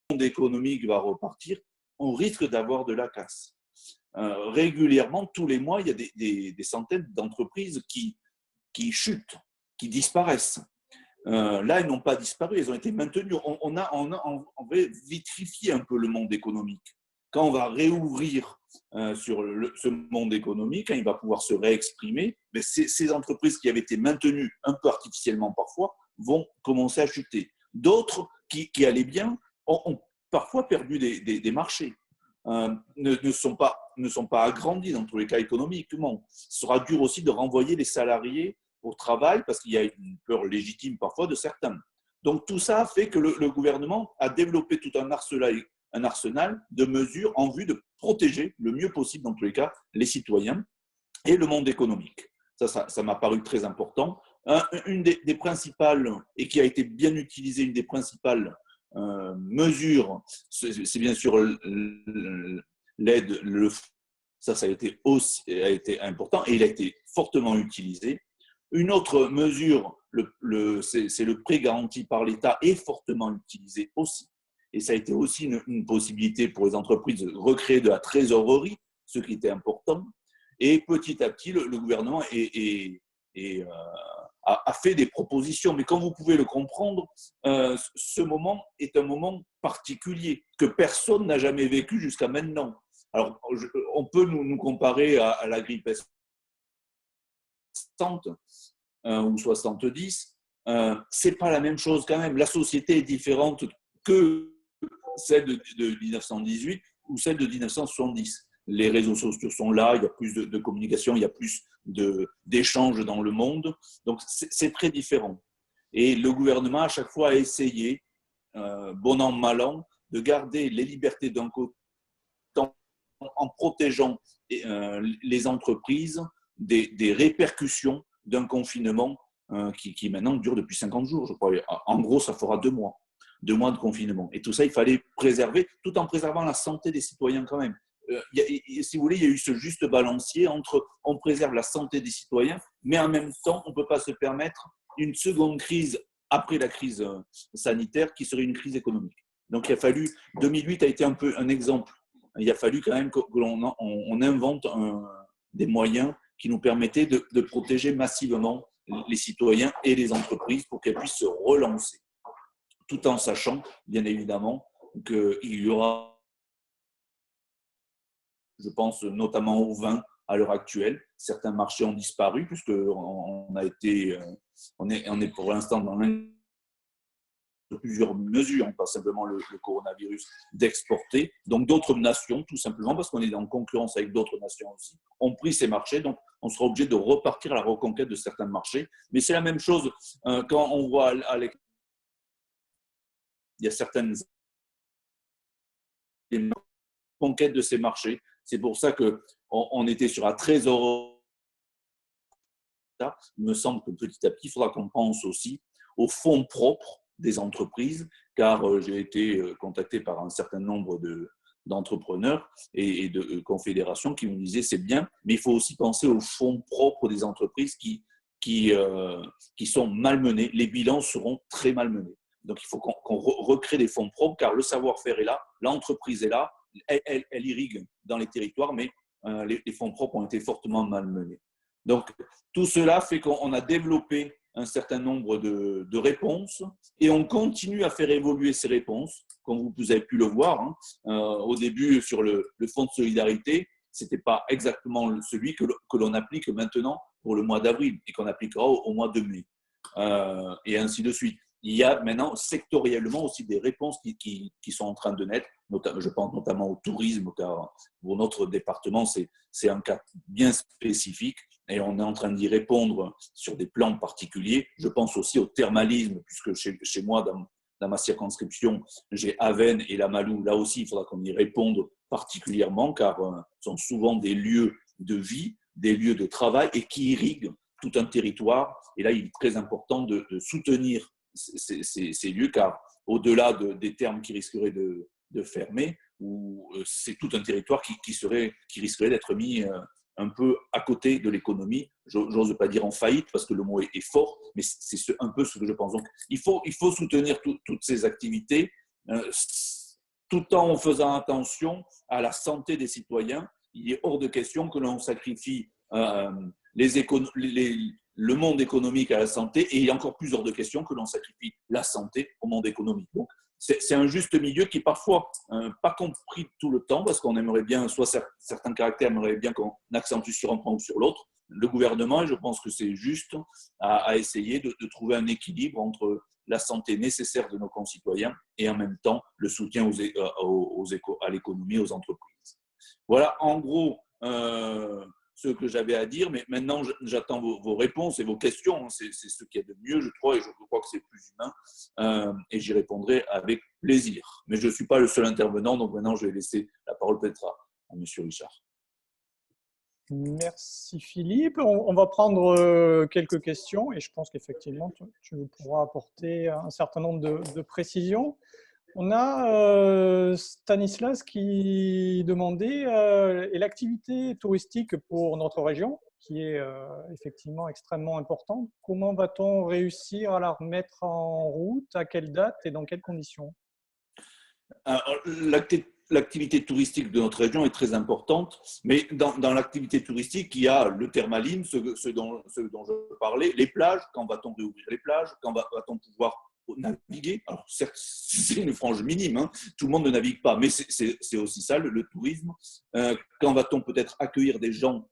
monde économique va repartir, on risque d'avoir de la casse. Régulièrement, tous les mois, il y a des centaines d'entreprises qui chutent, qui disparaissent. Là, elles n'ont pas disparu, elles ont été maintenues. On va vitrifier un peu le monde économique. Quand on va réouvrir sur ce monde économique, quand il va pouvoir se réexprimer, mais ces entreprises qui avaient été maintenues un peu artificiellement parfois vont commencer à chuter. D'autres qui allaient bien ont parfois perdu des marchés. Ne sont pas agrandis dans tous les cas économiquement. Ce sera dur aussi de renvoyer les salariés au travail parce qu'il y a une peur légitime parfois de certains. Donc tout ça fait que le gouvernement a développé tout un arsenal de mesures en vue de protéger le mieux possible dans tous les cas les citoyens et le monde économique. Ça m'a paru très important. Une des principales, et qui a été bien utilisée, une des principales mesures, c'est bien sûr l'aide, ça a été important et il a été fortement utilisé. Une autre mesure, c'est le prêt garanti par l'État, est fortement utilisé aussi. Et ça a été aussi une possibilité pour les entreprises de recréer de la trésorerie, ce qui était important. Et petit à petit, le gouvernement a fait des propositions. Mais comme vous pouvez le comprendre, ce moment est un moment particulier que personne n'a jamais vécu jusqu'à maintenant. Alors, on peut nous comparer à la grippe 60 ou 70. C'est pas la même chose quand même. La société est différente que celle de 1918 ou celle de 1970. Les réseaux sociaux sont là, il y a plus de communication, il y a plus d'échanges dans le monde. Donc, c'est très différent. Et le gouvernement, à chaque fois, a essayé, bon an, mal an, de garder les libertés d'un côté en protégeant les entreprises des répercussions d'un confinement qui maintenant dure depuis 50 jours, je crois. En gros, ça fera 2 mois. 2 mois de confinement. Et tout ça, il fallait préserver, tout en préservant la santé des citoyens quand même. Si vous voulez, il y a eu ce juste balancier entre on préserve la santé des citoyens, mais en même temps, on ne peut pas se permettre une seconde crise après la crise sanitaire qui serait une crise économique. Donc il a fallu, 2008 a été un peu un exemple. Il a fallu quand même que l'on invente des moyens qui nous permettaient de protéger massivement les citoyens et les entreprises pour qu'elles puissent se relancer, tout en sachant, bien évidemment, qu'il y aura, je pense notamment au vin à l'heure actuelle, certains marchés ont disparu puisqu'on est pour l'instant dans plusieurs mesures, pas simplement le coronavirus, d'exporter. Donc d'autres nations, tout simplement, parce qu'on est en concurrence avec d'autres nations aussi, ont pris ces marchés. Donc on sera obligé de repartir à la reconquête de certains marchés. Mais c'est la même chose quand on voit il y a certaines conquêtes de ces marchés. C'est pour ça qu'on était sur la trésorerie. Il me semble que petit à petit, il faudra qu'on pense aussi aux fonds propres des entreprises, car j'ai été contacté par un certain nombre d'entrepreneurs et de confédérations qui me disaient c'est bien, mais il faut aussi penser aux fonds propres des entreprises qui sont malmenés. Les bilans seront très malmenés. Donc, il faut qu'on recrée des fonds propres, car le savoir-faire est là, l'entreprise est là, elle irrigue dans les territoires, mais les fonds propres ont été fortement malmenés. Donc, tout cela fait qu'on a développé un certain nombre de réponses et on continue à faire évoluer ces réponses, comme vous avez pu le voir. Au début, sur le fonds de solidarité, ce n'était pas exactement celui que l'on applique maintenant pour le mois d'avril et qu'on appliquera au mois de mai, et ainsi de suite. Il y a maintenant sectoriellement aussi des réponses qui sont en train de naître. Je pense notamment au tourisme, car pour notre département, c'est un cas bien spécifique et on est en train d'y répondre sur des plans particuliers. Je pense aussi au thermalisme, puisque chez moi, dans ma circonscription, j'ai Avesnes et Lamalou. Là aussi, il faudra qu'on y réponde particulièrement, car ce sont souvent des lieux de vie, des lieux de travail et qui irriguent tout un territoire. Et là, il est très important de soutenir ces lieux, car au-delà des termes qui risqueraient de fermer, c'est tout un territoire qui risquerait d'être mis un peu à côté de l'économie. J'ose pas dire en faillite parce que le mot est fort, mais c'est un peu ce que je pense. Donc, il faut soutenir toutes ces activités tout en faisant attention à la santé des citoyens. Il est hors de question que l'on sacrifie le monde économique à la santé, et il est encore plus hors de question que l'on sacrifie la santé au monde économique. Donc, c'est un juste milieu qui est parfois pas compris tout le temps, parce qu'on aimerait bien, soit certains caractères aimeraient bien qu'on accentue sur un point ou sur l'autre. Le gouvernement, et je pense que c'est juste, à essayer de trouver un équilibre entre la santé nécessaire de nos concitoyens et en même temps le soutien à l'économie, aux entreprises. Voilà en gros ce que j'avais à dire, mais maintenant j'attends vos réponses et vos questions. C'est ce qu'il y a de mieux, je crois, et je crois que c'est plus humain, et j'y répondrai avec plaisir. Mais je ne suis pas le seul intervenant, donc maintenant je vais laisser la parole peut-être à M. Richard. Merci Philippe. On va prendre quelques questions et je pense qu'effectivement tu pourras apporter un certain nombre de précisions. On a Stanislas qui demandait et l'activité touristique pour notre région, qui est effectivement extrêmement importante. Comment va-t-on réussir à la remettre en route? À quelle date et dans quelles conditions? L'activité touristique de notre région est très importante, mais dans l'activité touristique, il y a le thermaline, ce dont je parlais, les plages. Quand va-t-on réouvrir les plages? Quand va-t-on pouvoir naviguer? Alors certes, c'est une frange minime, hein. Tout le monde ne navigue pas, mais c'est aussi ça le tourisme. Quand va-t-on peut-être accueillir des gens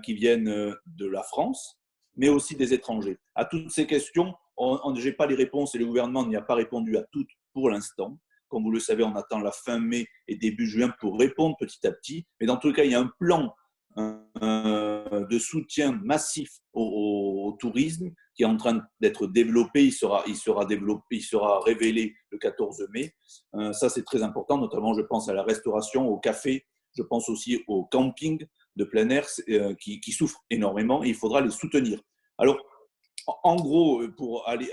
qui viennent de la France, mais aussi des étrangers? À toutes ces questions, je n'ai pas les réponses et le gouvernement n'y a pas répondu à toutes pour l'instant. Comme vous le savez, on attend la fin mai et début juin pour répondre petit à petit. Mais dans tous les cas, il y a un plan de soutien massif au tourisme qui est en train d'être développé. Il sera développé, il sera révélé le 14 mai. Ça, c'est très important. Notamment, je pense à la restauration, au café. Je pense aussi au camping de plein air qui souffrent énormément et il faudra les soutenir. Alors, en gros, pour aller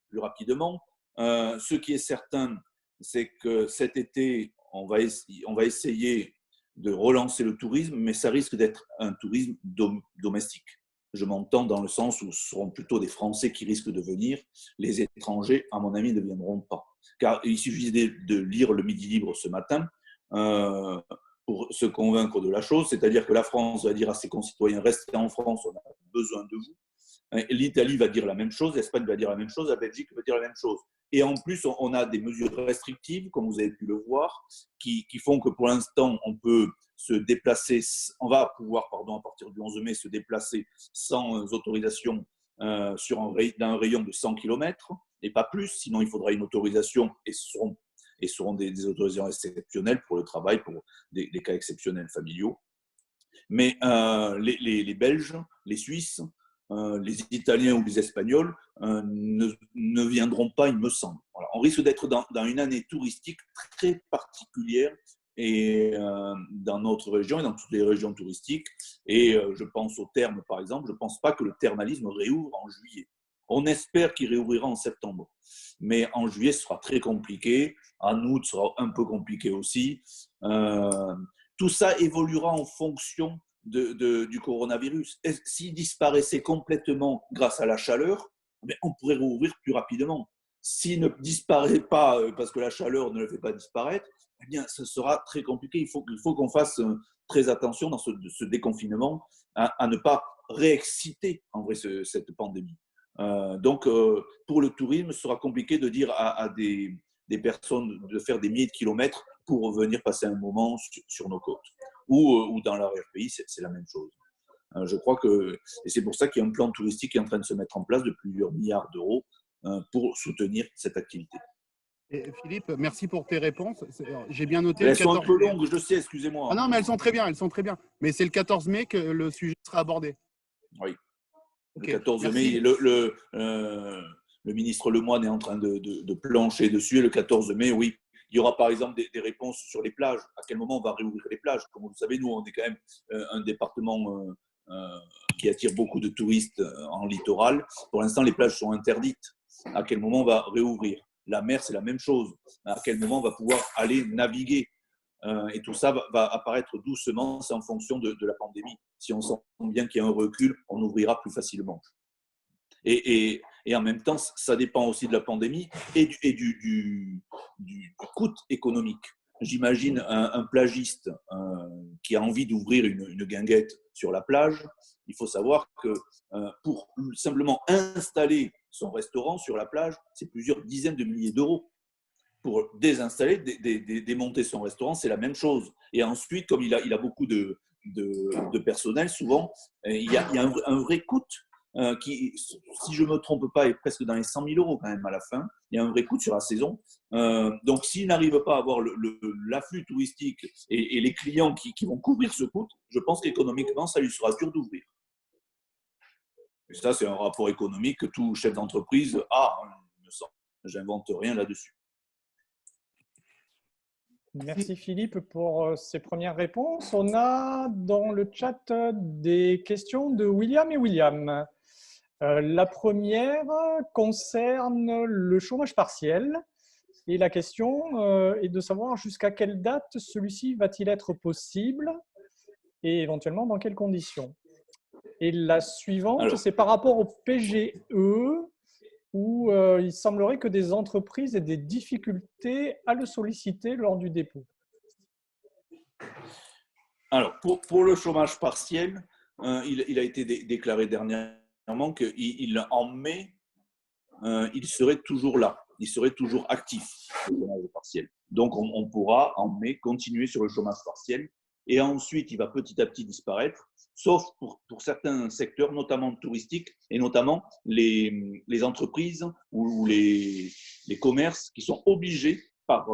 plus rapidement, ce qui est certain, c'est que cet été, on va essayer de relancer le tourisme, mais ça risque d'être un tourisme domestique. Je m'entends dans le sens où ce seront plutôt des Français qui risquent de venir. Les étrangers, à mon avis, ne viendront pas. Car il suffit de lire le Midi Libre ce matin pour se convaincre de la chose, c'est-à-dire que la France va dire à ses concitoyens, restez en France, on a besoin de vous. L'Italie va dire la même chose, l'Espagne va dire la même chose, la Belgique va dire la même chose. Et en plus, on a des mesures restrictives, comme vous avez pu le voir, qui font que pour l'instant, on peut se déplacer, on va pouvoir, à partir du 11 mai, se déplacer sans autorisation dans un rayon de 100 km, et pas plus, sinon il faudra une autorisation, et ce seront des autorisations exceptionnelles pour le travail, pour des cas exceptionnels familiaux. Mais les Belges, les Suisses, les Italiens ou les Espagnols ne viendront pas, il me semble. Voilà. On risque d'être dans une année touristique très particulière et dans notre région et dans toutes les régions touristiques. Et je pense au terme, par exemple. Je ne pense pas que le thermalisme réouvre en juillet. On espère qu'il réouvrira en septembre. Mais en juillet, ce sera très compliqué. En août, ce sera un peu compliqué aussi. Tout ça évoluera en fonction du coronavirus. S'il disparaissait complètement grâce à la chaleur, on pourrait rouvrir plus rapidement. S'il ne disparaît pas parce que la chaleur ne le fait pas disparaître, eh bien, ce sera très compliqué. Il faut qu'on fasse très attention dans ce déconfinement à ne pas réexciter en vrai cette pandémie. Donc, pour le tourisme, ce sera compliqué de dire à des personnes de faire des milliers de kilomètres pour venir passer un moment sur nos côtes. Ou dans l'arrière-pays, c'est la même chose. Je crois que, et c'est pour ça qu'il y a un plan touristique qui est en train de se mettre en place de plusieurs milliards d'euros pour soutenir cette activité. Et Philippe, merci pour tes réponses. J'ai bien noté. Elles sont un peu longues, je sais, excusez-moi. Ah non, mais elles sont très bien, Mais c'est le 14 mai que le sujet sera abordé. Oui. Okay, le 14 mai, le ministre Lemoine est en train de plancher dessus. Et le 14 mai, oui, il y aura par exemple des réponses sur les plages. À quel moment on va réouvrir les plages? Comme vous le savez, nous, on est quand même un département qui attire beaucoup de touristes en littoral. Pour l'instant, les plages sont interdites. À quel moment on va réouvrir? La mer, c'est la même chose. À quel moment on va pouvoir aller naviguer? Et tout ça va apparaître doucement, c'est en fonction de la pandémie. Si on sent bien qu'il y a un recul, on ouvrira plus facilement. Et Et en même temps, ça dépend aussi de la pandémie et du coût économique. J'imagine un plagiste qui a envie d'ouvrir une guinguette sur la plage. Il faut savoir que pour simplement installer son restaurant sur la plage, c'est plusieurs dizaines de milliers d'euros. Pour désinstaller, démonter son restaurant, c'est la même chose. Et ensuite, comme il a beaucoup de personnel, souvent, il y a un vrai coût qui, si je ne me trompe pas, est presque dans les 100 000 euros quand même à la fin. Il y a un vrai coût sur la saison. Donc, s'il n'arrive pas à avoir l'afflux touristique et les clients qui vont couvrir ce coût, je pense qu'économiquement, ça lui sera dur d'ouvrir. Et ça, c'est un rapport économique que tout chef d'entreprise a, il me semble. J'invente rien là-dessus. Merci Philippe pour ces premières réponses. On a dans le chat des questions de William et William. La première concerne le chômage partiel. Et la question est de savoir jusqu'à quelle date celui-ci va-t-il être possible et éventuellement dans quelles conditions. Et la suivante, c'est par rapport au PGE, où il semblerait que des entreprises aient des difficultés à le solliciter lors du dépôt. Alors, pour le chômage partiel, il a été déclaré dernièrement qu'en mai, il serait toujours là, il serait toujours actif, le chômage partiel. Donc, on pourra en mai continuer sur le chômage partiel et ensuite, il va petit à petit disparaître, sauf pour certains secteurs, notamment touristiques et notamment les entreprises ou les commerces qui sont obligés par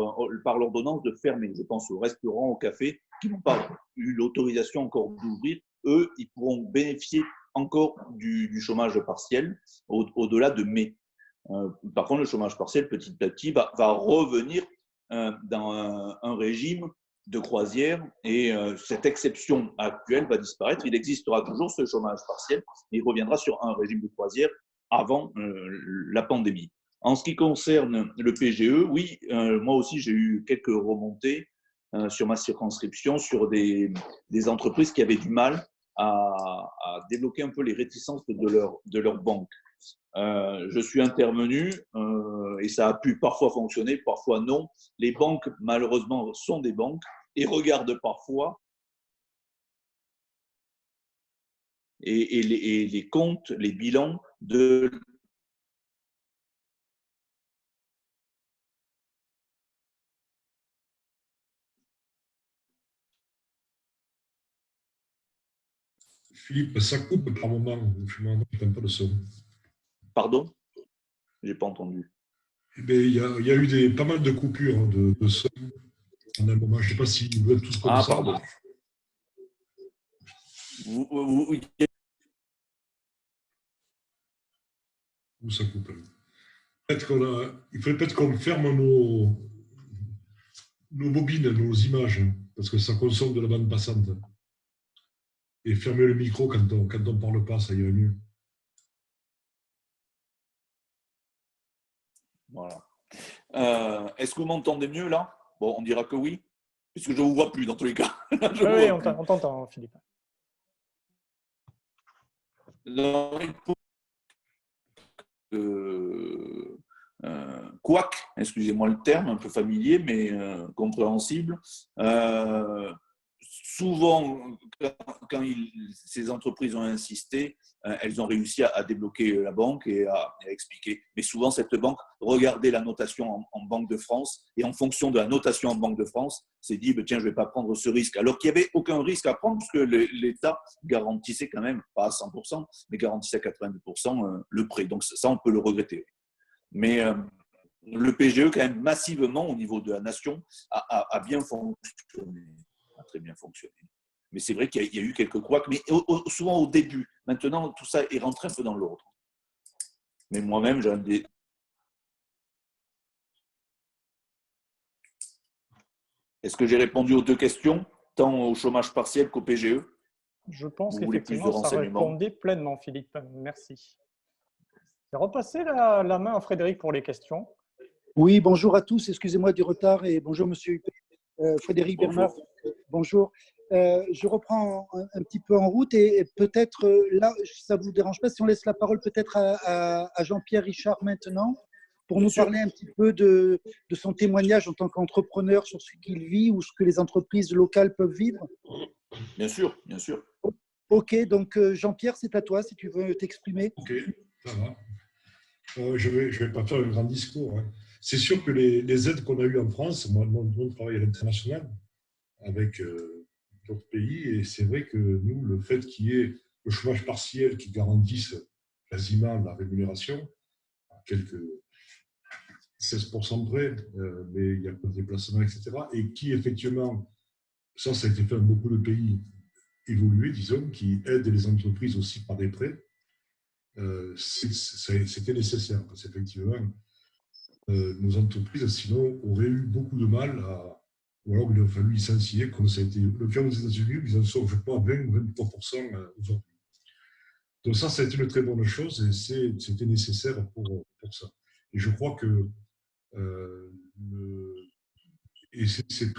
l'ordonnance de fermer. Je pense aux restaurants, aux cafés qui n'ont pas eu l'autorisation encore d'ouvrir. Eux, ils pourront bénéficier encore du chômage partiel au-delà de mai. Par contre, le chômage partiel, petit à petit, va revenir dans un régime de croisière et cette exception actuelle va disparaître. Il existera toujours ce chômage partiel, mais il reviendra sur un régime de croisière avant la pandémie. En ce qui concerne le PGE, oui, moi aussi j'ai eu quelques remontées sur ma circonscription sur des entreprises qui avaient du mal à débloquer un peu les réticences de leur banque. Je suis intervenu et ça a pu parfois fonctionner, parfois non. Les banques, malheureusement, sont des banques et regardent parfois et les comptes, les bilans de Philippe, ça coupe par moment. Je n'entends pas le son. Pardon? Je n'ai pas entendu. Eh bien, il y a eu pas mal de coupures de son en un moment. Je ne sais pas si vous êtes tous comme ça. Ah, pardon. Où ça coupe. Il faudrait peut-être qu'on ferme nos bobines, nos images, parce que ça consomme de la bande passante. Et fermer le micro quand on ne parle pas, ça irait mieux. Voilà. Est-ce que vous m'entendez mieux là? Bon, on dira que oui, puisque je ne vous vois plus dans tous les cas. Oui, on t'entend, Philippe. Couac, excusez-moi le terme, un peu familier, mais compréhensible. Souvent, quand ces entreprises ont insisté, elles ont réussi à débloquer la banque et à expliquer. Mais souvent, cette banque regardait la notation en Banque de France et en fonction de la notation en Banque de France, s'est dit, tiens, je ne vais pas prendre ce risque. Alors qu'il n'y avait aucun risque à prendre puisque l'État garantissait quand même, pas à 100%, mais garantissait à 90% le prêt. Donc ça, on peut le regretter. Mais le PGE, quand même, massivement, au niveau de la nation, a bien fonctionné. A très bien fonctionné. Mais c'est vrai qu'il y a eu quelques couacs, mais souvent au début. Maintenant, tout ça est rentré un peu dans l'ordre. Mais moi-même, j'ai un des... Est-ce que j'ai répondu aux deux questions, tant au chômage partiel qu'au PGE? Je pense qu'effectivement, ça répondait pleinement, Philippe. Merci. Je vais repasser la main à Frédéric pour les questions. Oui, bonjour à tous. Excusez-moi du retard et bonjour, monsieur Frédéric Bernard. Bonjour. Je reprends un petit peu en route et peut-être là, ça ne vous dérange pas si on laisse la parole peut-être à Jean-Pierre Richard maintenant pour Bien nous sûr. parler un petit peu de son témoignage en tant qu'entrepreneur sur ce qu'il vit ou ce que les entreprises locales peuvent vivre. Bien sûr, bien sûr. Ok, donc Jean-Pierre, c'est à toi si tu veux t'exprimer. Ok, ça va. Je vais pas faire un grand discours, hein. C'est sûr que les aides qu'on a eues en France, moi, on travaille à l'international avec d'autres pays, et c'est vrai que nous, le fait qu'il y ait le chômage partiel qui garantisse quasiment la rémunération, à quelques 16% près, mais il y a pas de déplacement, etc., et qui effectivement, ça a été fait dans beaucoup de pays évolués, disons, qui aident les entreprises aussi par des prêts. C'était nécessaire, parce qu'effectivement, nos entreprises, sinon, auraient eu beaucoup de mal à. Ou alors il a fallu licencier, comme ça a été le cas aux États-Unis, ils en sont, je crois, 20 ou 23% aujourd'hui. Donc ça a été une très bonne chose et c'était nécessaire pour ça. Et je crois que et ces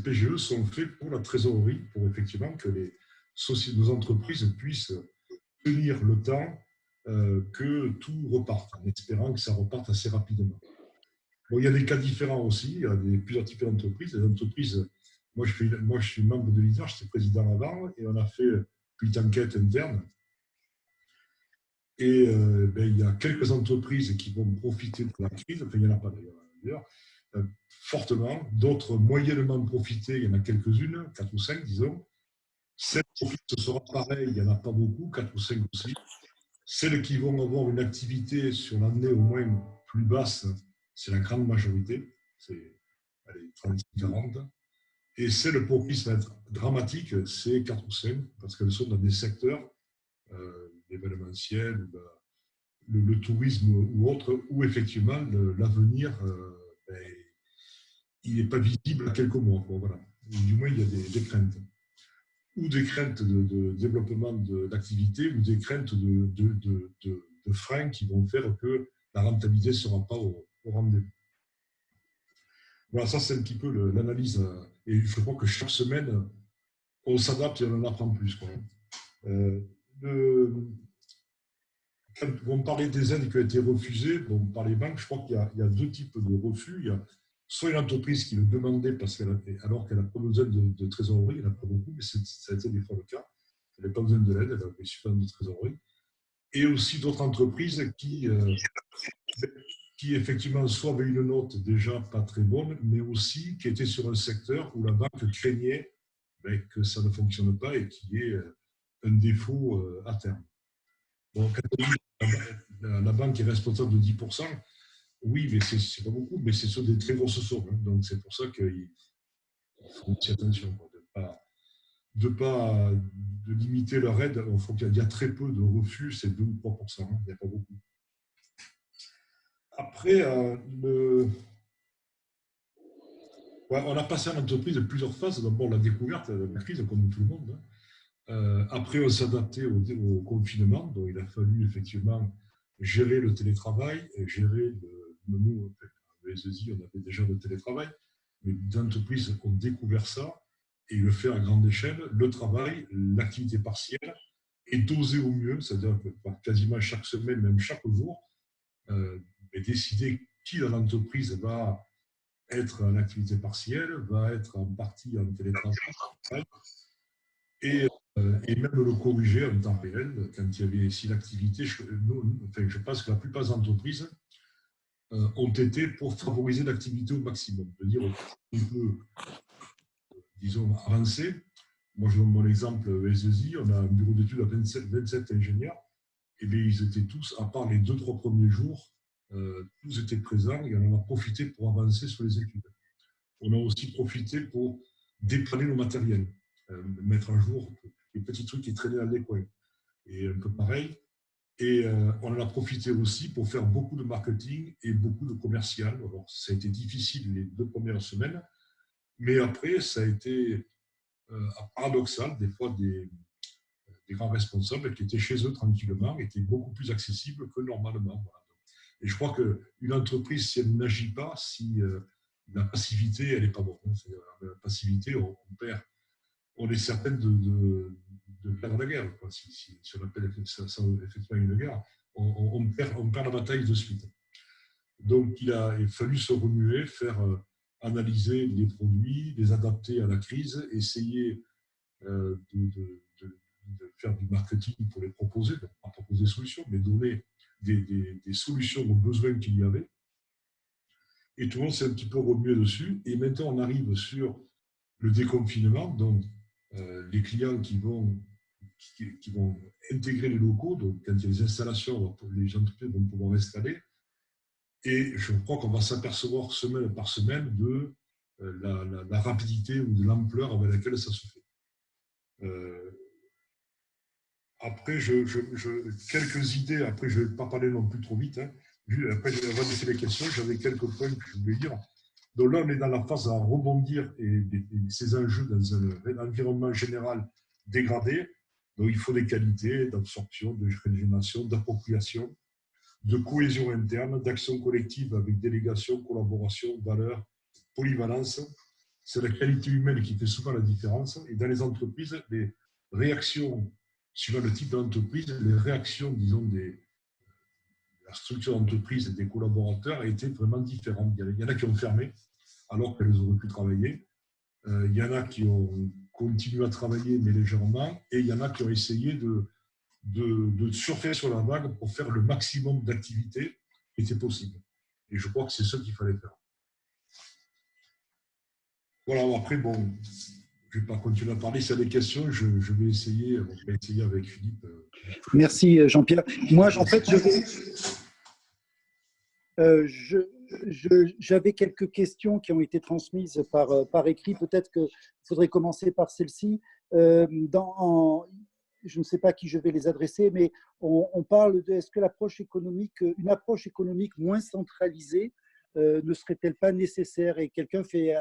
PGE sont faits pour la trésorerie, pour effectivement que nos entreprises puissent tenir le temps que tout reparte, en espérant que ça reparte assez rapidement. Bon, il y a des cas différents aussi, il y a plusieurs types d'entreprises. Les entreprises, moi je suis membre de l'ISA, j'étais président avant, et on a fait une petite enquête interne. Et il y a quelques entreprises qui vont profiter de la crise, enfin il n'y en a pas d'ailleurs, fortement. D'autres moyennement profiter, il y en a quelques-unes, 4 ou 5 disons. Celles qui profitent, ce sera pareil, il n'y en a pas beaucoup, 4 ou 5 aussi. Celles qui vont avoir une activité sur l'année au moins plus basse, c'est la grande majorité, c'est 30-40. Et celles pour qui ça va être dramatique, c'est 4 ou 5, parce qu'elles sont dans des secteurs, l'événementiel, le tourisme ou autre, où effectivement l'avenir, il n'est pas visible à quelques mois. Bon, voilà. Du moins, il y a des craintes. Ou des craintes de développement d'activité, ou des craintes de freins qui vont faire que la rentabilité ne sera pas au rendez-vous. Voilà, ça c'est un petit peu l'analyse. Et je crois que chaque semaine, on s'adapte et on en apprend plus, quoi. Quand on parlait des aides qui ont été refusées, bon, par les banques, je crois qu'il y a deux types de refus. Il y a soit une entreprise qui le demandait alors qu'elle n'a pas besoin de trésorerie, elle n'a pas beaucoup, mais ça a été des fois le cas. Elle n'a pas besoin de l'aide, elle avait suffisamment de trésorerie. Et aussi d'autres entreprises qui effectivement soit avaient une note déjà pas très bonne, mais aussi qui étaient sur un secteur où la banque craignait que ça ne fonctionne pas et qu'il y ait un défaut à terme. Bon, quand la banque est responsable de 10%, oui, mais c'est pas beaucoup, mais c'est sur des très grosses sommes. Hein, donc c'est pour ça qu'il faut aussi attention, quoi, de limiter leur aide. Il y a très peu de refus, c'est 2 ou 3%, hein, il n'y a pas beaucoup. Après, on a passé à l'entreprise de plusieurs phases. D'abord, la découverte de la crise, comme tout le monde. Après, on s'est adapté au confinement. Donc, il a fallu effectivement gérer le télétravail, et gérer nous, les SESI, on avait déjà le télétravail, mais d'entreprises ont découvert ça et le fait à grande échelle, le travail, l'activité partielle, et doser au mieux, c'est-à-dire que quasiment chaque semaine, même chaque jour, et décider qui dans l'entreprise va être en activité partielle, va être en partie en télétravail, et même le corriger en temps réel quand il y avait ici l'activité. Je pense que la plupart des entreprises ont été pour favoriser l'activité au maximum. Je veux dire, on peut, disons, avancer. Moi, je donne mon exemple SESI, on a un bureau d'études à 27 ingénieurs, et bien ils étaient tous, à part les 2-3 premiers jours, tous étaient présents et on en a profité pour avancer sur les études. On a aussi profité pour dépanner nos matériels, mettre à jour les petits trucs qui traînaient dans les coins. Et un peu pareil. Et on en a profité aussi pour faire beaucoup de marketing et beaucoup de commercial. Alors, ça a été difficile les 2 premières semaines, mais après, ça a été paradoxal. Des fois, des grands responsables qui étaient chez eux tranquillement étaient beaucoup plus accessibles que normalement. Voilà. Et je crois qu'une entreprise, si elle n'agit pas, si la passivité, elle n'est pas bonne. La passivité, on perd on est certain de perdre la guerre. Quoi. Si on appelle ça effectivement une guerre, on perd la bataille de suite. Donc, il a fallu se remuer, faire analyser les produits, les adapter à la crise, essayer de faire du marketing pour les proposer, donc pas proposer des solutions, mais donner des solutions aux besoins qu'il y avait. Et tout le monde s'est un petit peu remué dessus. Et maintenant, on arrive sur le déconfinement, donc les clients qui vont intégrer les locaux, donc quand il y a les installations, les entreprises vont pouvoir installer. Et je crois qu'on va s'apercevoir semaine par semaine de la rapidité ou de l'ampleur avec laquelle ça se fait. Après, quelques idées, après je ne vais pas parler non plus trop vite, hein. Après je vais laisser les questions, j'avais quelques points que je voulais dire. Donc là, on est dans la phase à rebondir et ces enjeux dans un environnement général dégradé. Donc il faut des qualités d'absorption, de régénération, d'appropriation, de cohésion interne, d'action collective avec délégation, collaboration, valeur, polyvalence. C'est la qualité humaine qui fait souvent la différence. Et dans les entreprises, les réactions, suivant le type d'entreprise, les réactions, disons, de la structure d'entreprise et des collaborateurs étaient vraiment différentes. Il y en a qui ont fermé alors qu'elles auraient pu travailler. Il y en a qui ont continué à travailler, mais légèrement. Et il y en a qui ont essayé de surfer sur la vague pour faire le maximum d'activités qui était possible. Et je crois que c'est ce qu'il fallait faire. Voilà, après, bon, je ne vais pas continuer à parler. S'il y a des questions, je vais essayer avec Philippe. Merci Jean-Pierre. Moi, en fait, j'avais quelques questions qui ont été transmises par écrit. Peut-être qu'il faudrait commencer par celle-ci. Je ne sais pas à qui je vais les adresser, mais on parle de est-ce que une approche économique moins centralisée ne serait-elle pas nécessaire? Et quelqu'un fait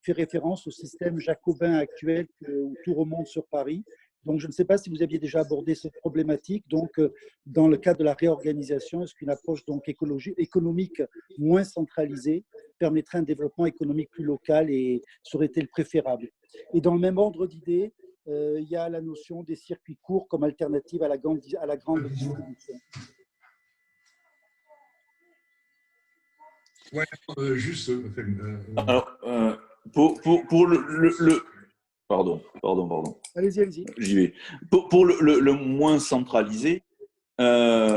référence au système jacobin actuel où tout remonte sur Paris. Donc, je ne sais pas si vous aviez déjà abordé cette problématique. Donc, dans le cadre de la réorganisation, est-ce qu'une approche donc économique moins centralisée permettrait un développement économique plus local et serait-elle préférable? Et dans le même ordre d'idées, il y a la notion des circuits courts comme alternative à la grande distribution. Ouais, juste. Alors, pour le Pardon. Allez-y. J'y vais. Pour le moins centralisé, le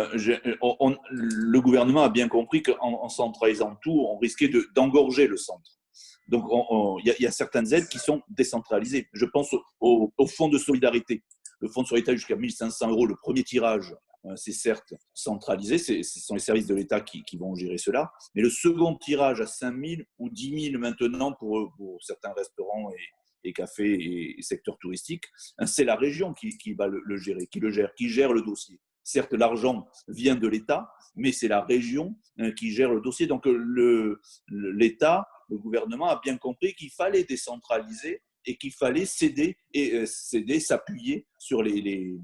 gouvernement a bien compris qu'en centralisant tout, on risquait d'engorger le centre. Donc, il y a certaines aides qui sont décentralisées. Je pense au fonds de solidarité. Le fonds de solidarité jusqu'à 1 500 €, le premier tirage, c'est certes centralisé, ce sont les services de l'État qui vont gérer cela. Mais le second tirage à 5 000 ou 10 000 maintenant pour certains restaurants et cafés et secteurs touristiques, c'est la région qui va le gérer, qui gère le dossier. Certes, l'argent vient de l'État, mais c'est la région qui gère le dossier. Donc, l'État, le gouvernement a bien compris qu'il fallait décentraliser et qu'il fallait s'appuyer sur les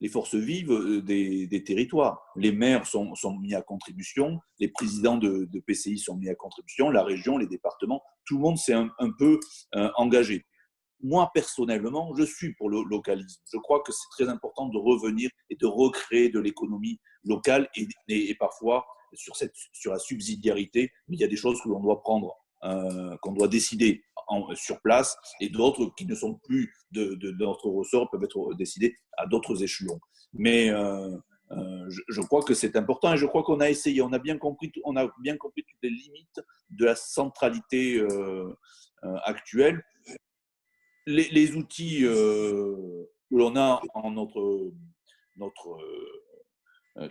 forces vives des territoires. Les maires sont mis à contribution, les présidents de PCI sont mis à contribution, la région, les départements, tout le monde s'est un peu engagé. Moi, personnellement, je suis pour le localisme. Je crois que c'est très important de revenir et de recréer de l'économie locale et parfois sur la subsidiarité, mais il y a des choses que l'on doit prendre, qu'on doit décider sur place et d'autres qui ne sont plus de notre ressort peuvent être décidées à d'autres échelons. Mais je crois que c'est important et je crois qu'on a essayé, on a bien compris toutes les limites de la centralité actuelle. Les outils que l'on a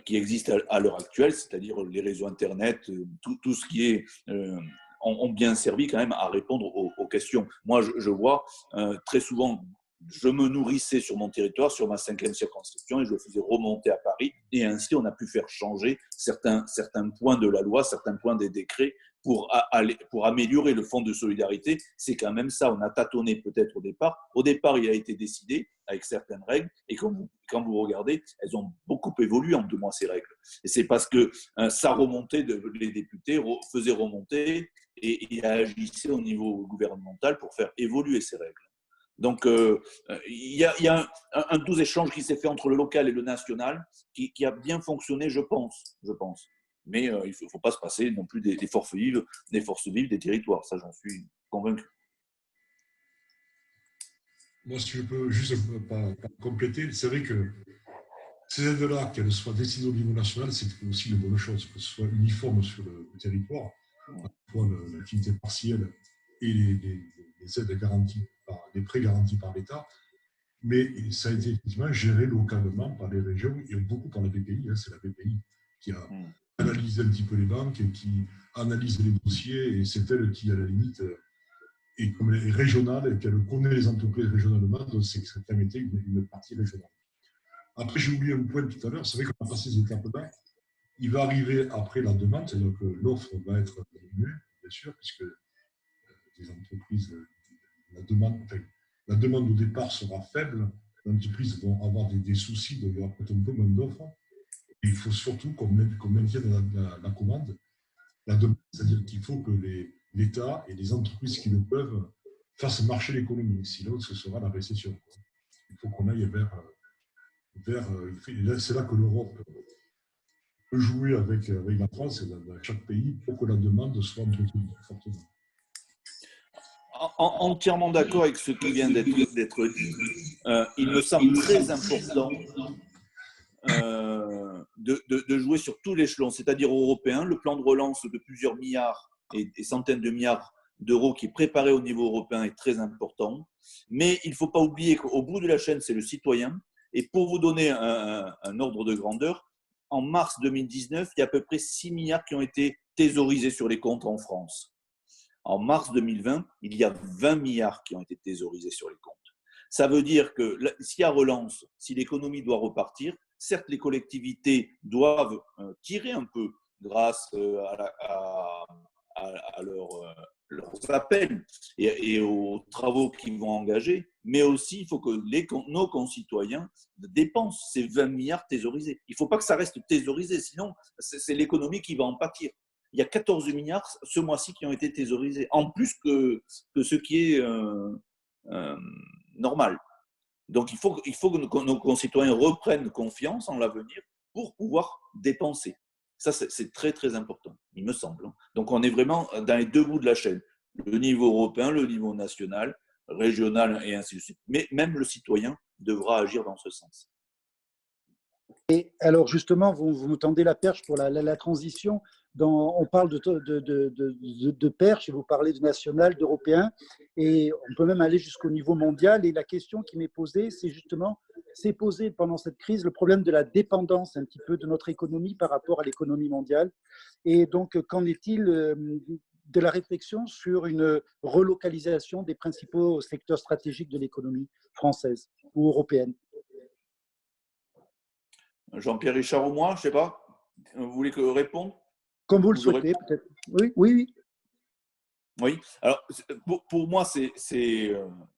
qui existent à l'heure actuelle, c'est-à-dire les réseaux Internet, tout ce qui est, ont bien servi quand même à répondre aux questions. Moi, je vois très souvent, je me nourrissais sur mon territoire, sur ma 5e circonscription, et je le faisais remonter à Paris. Et ainsi, on a pu faire changer certains points de la loi, certains points des décrets pour améliorer le fonds de solidarité. C'est quand même ça, on a tâtonné peut-être au départ. Au départ, il a été décidé avec certaines règles, et quand vous regardez, elles ont beaucoup évolué en 2 mois, ces règles. Et c'est parce que ça remontait, les députés faisaient remonter et agissaient au niveau gouvernemental pour faire évoluer ces règles. Donc, il y a un doux échange qui s'est fait entre le local et le national qui a bien fonctionné, je pense. Mais il ne faut pas se passer non plus des forces vives des territoires. Ça, j'en suis convaincu. Moi, si je peux juste compléter, c'est vrai que ces aides-là, qu'elles soient décidées au niveau national, c'est aussi une bonne chose, que ce soit uniforme sur le territoire, à la fois l'activité partielle et les aides garanties, les prêts garantis par l'État, mais ça a été effectivement géré localement par les régions et beaucoup par la BPI. C'est la BPI qui a analysé un petit peu les banques, qui analyse les dossiers, et c'est elle qui, à la limite, et comme elle est régionale et qu'elle connaît les entreprises régionalement, donc c'est que ça permettait une partie régionale. Après, j'ai oublié un point tout à l'heure, c'est vrai qu'on a passé ces étapes-là. Il va arriver après la demande, c'est-à-dire que l'offre va être diminuée, bien sûr, puisque les entreprises, la demande au départ sera faible, les entreprises vont avoir des soucis, donc il y aura peut-être un peu moins d'offres. Il faut surtout qu'on maintienne la commande, la demande, c'est-à-dire qu'il faut que l'État et les entreprises qui le peuvent fassent marcher l'économie. Sinon, ce sera la récession. Il faut qu'on aille vers c'est là que l'Europe peut jouer avec la France et chaque pays pour que la demande soit entretenue fortement. Entièrement d'accord avec ce qui vient d'être dit. Il me semble très important de jouer sur tout l'échelon, c'est-à-dire européen. Le plan de relance de plusieurs milliards et centaines de milliards d'euros qui est préparé au niveau européen est très important. Mais il ne faut pas oublier qu'au bout de la chaîne, c'est le citoyen. Et pour vous donner un ordre de grandeur, en mars 2019, il y a à peu près 6 milliards qui ont été thésaurisés sur les comptes en France. En mars 2020, il y a 20 milliards qui ont été thésaurisés sur les comptes. Ça veut dire que s'il y a relance, si l'économie doit repartir, certes, les collectivités doivent tirer un peu grâce à leurs appels et aux travaux qu'ils vont engager, mais aussi il faut que nos concitoyens dépensent ces 20 milliards thésaurisés. Il ne faut pas que ça reste thésaurisé, sinon c'est l'économie qui va en pâtir. Il y a 14 milliards ce mois-ci qui ont été thésaurisés, en plus que ce qui est normal. Donc il faut que nos concitoyens reprennent confiance en l'avenir pour pouvoir dépenser. Ça, c'est très, très important, il me semble. Donc, on est vraiment dans les deux bouts de la chaîne. Le niveau européen, le niveau national, régional et ainsi de suite. Mais même le citoyen devra agir dans ce sens. Et alors, justement, vous me tendez la perche pour la transition. On parle de perche et vous parlez de national, d'européen. Et on peut même aller jusqu'au niveau mondial. Et la question qui m'est posée, c'est justement, s'est posé pendant cette crise le problème de la dépendance un petit peu de notre économie par rapport à l'économie mondiale. Et donc, qu'en est-il de la réflexion sur une relocalisation des principaux secteurs stratégiques de l'économie française ou européenne? Jean-Pierre Richard ou moi, je ne sais pas. Vous voulez que je réponde? Comme vous le souhaitez, peut-être. Oui. Oui. Alors, pour moi, c'est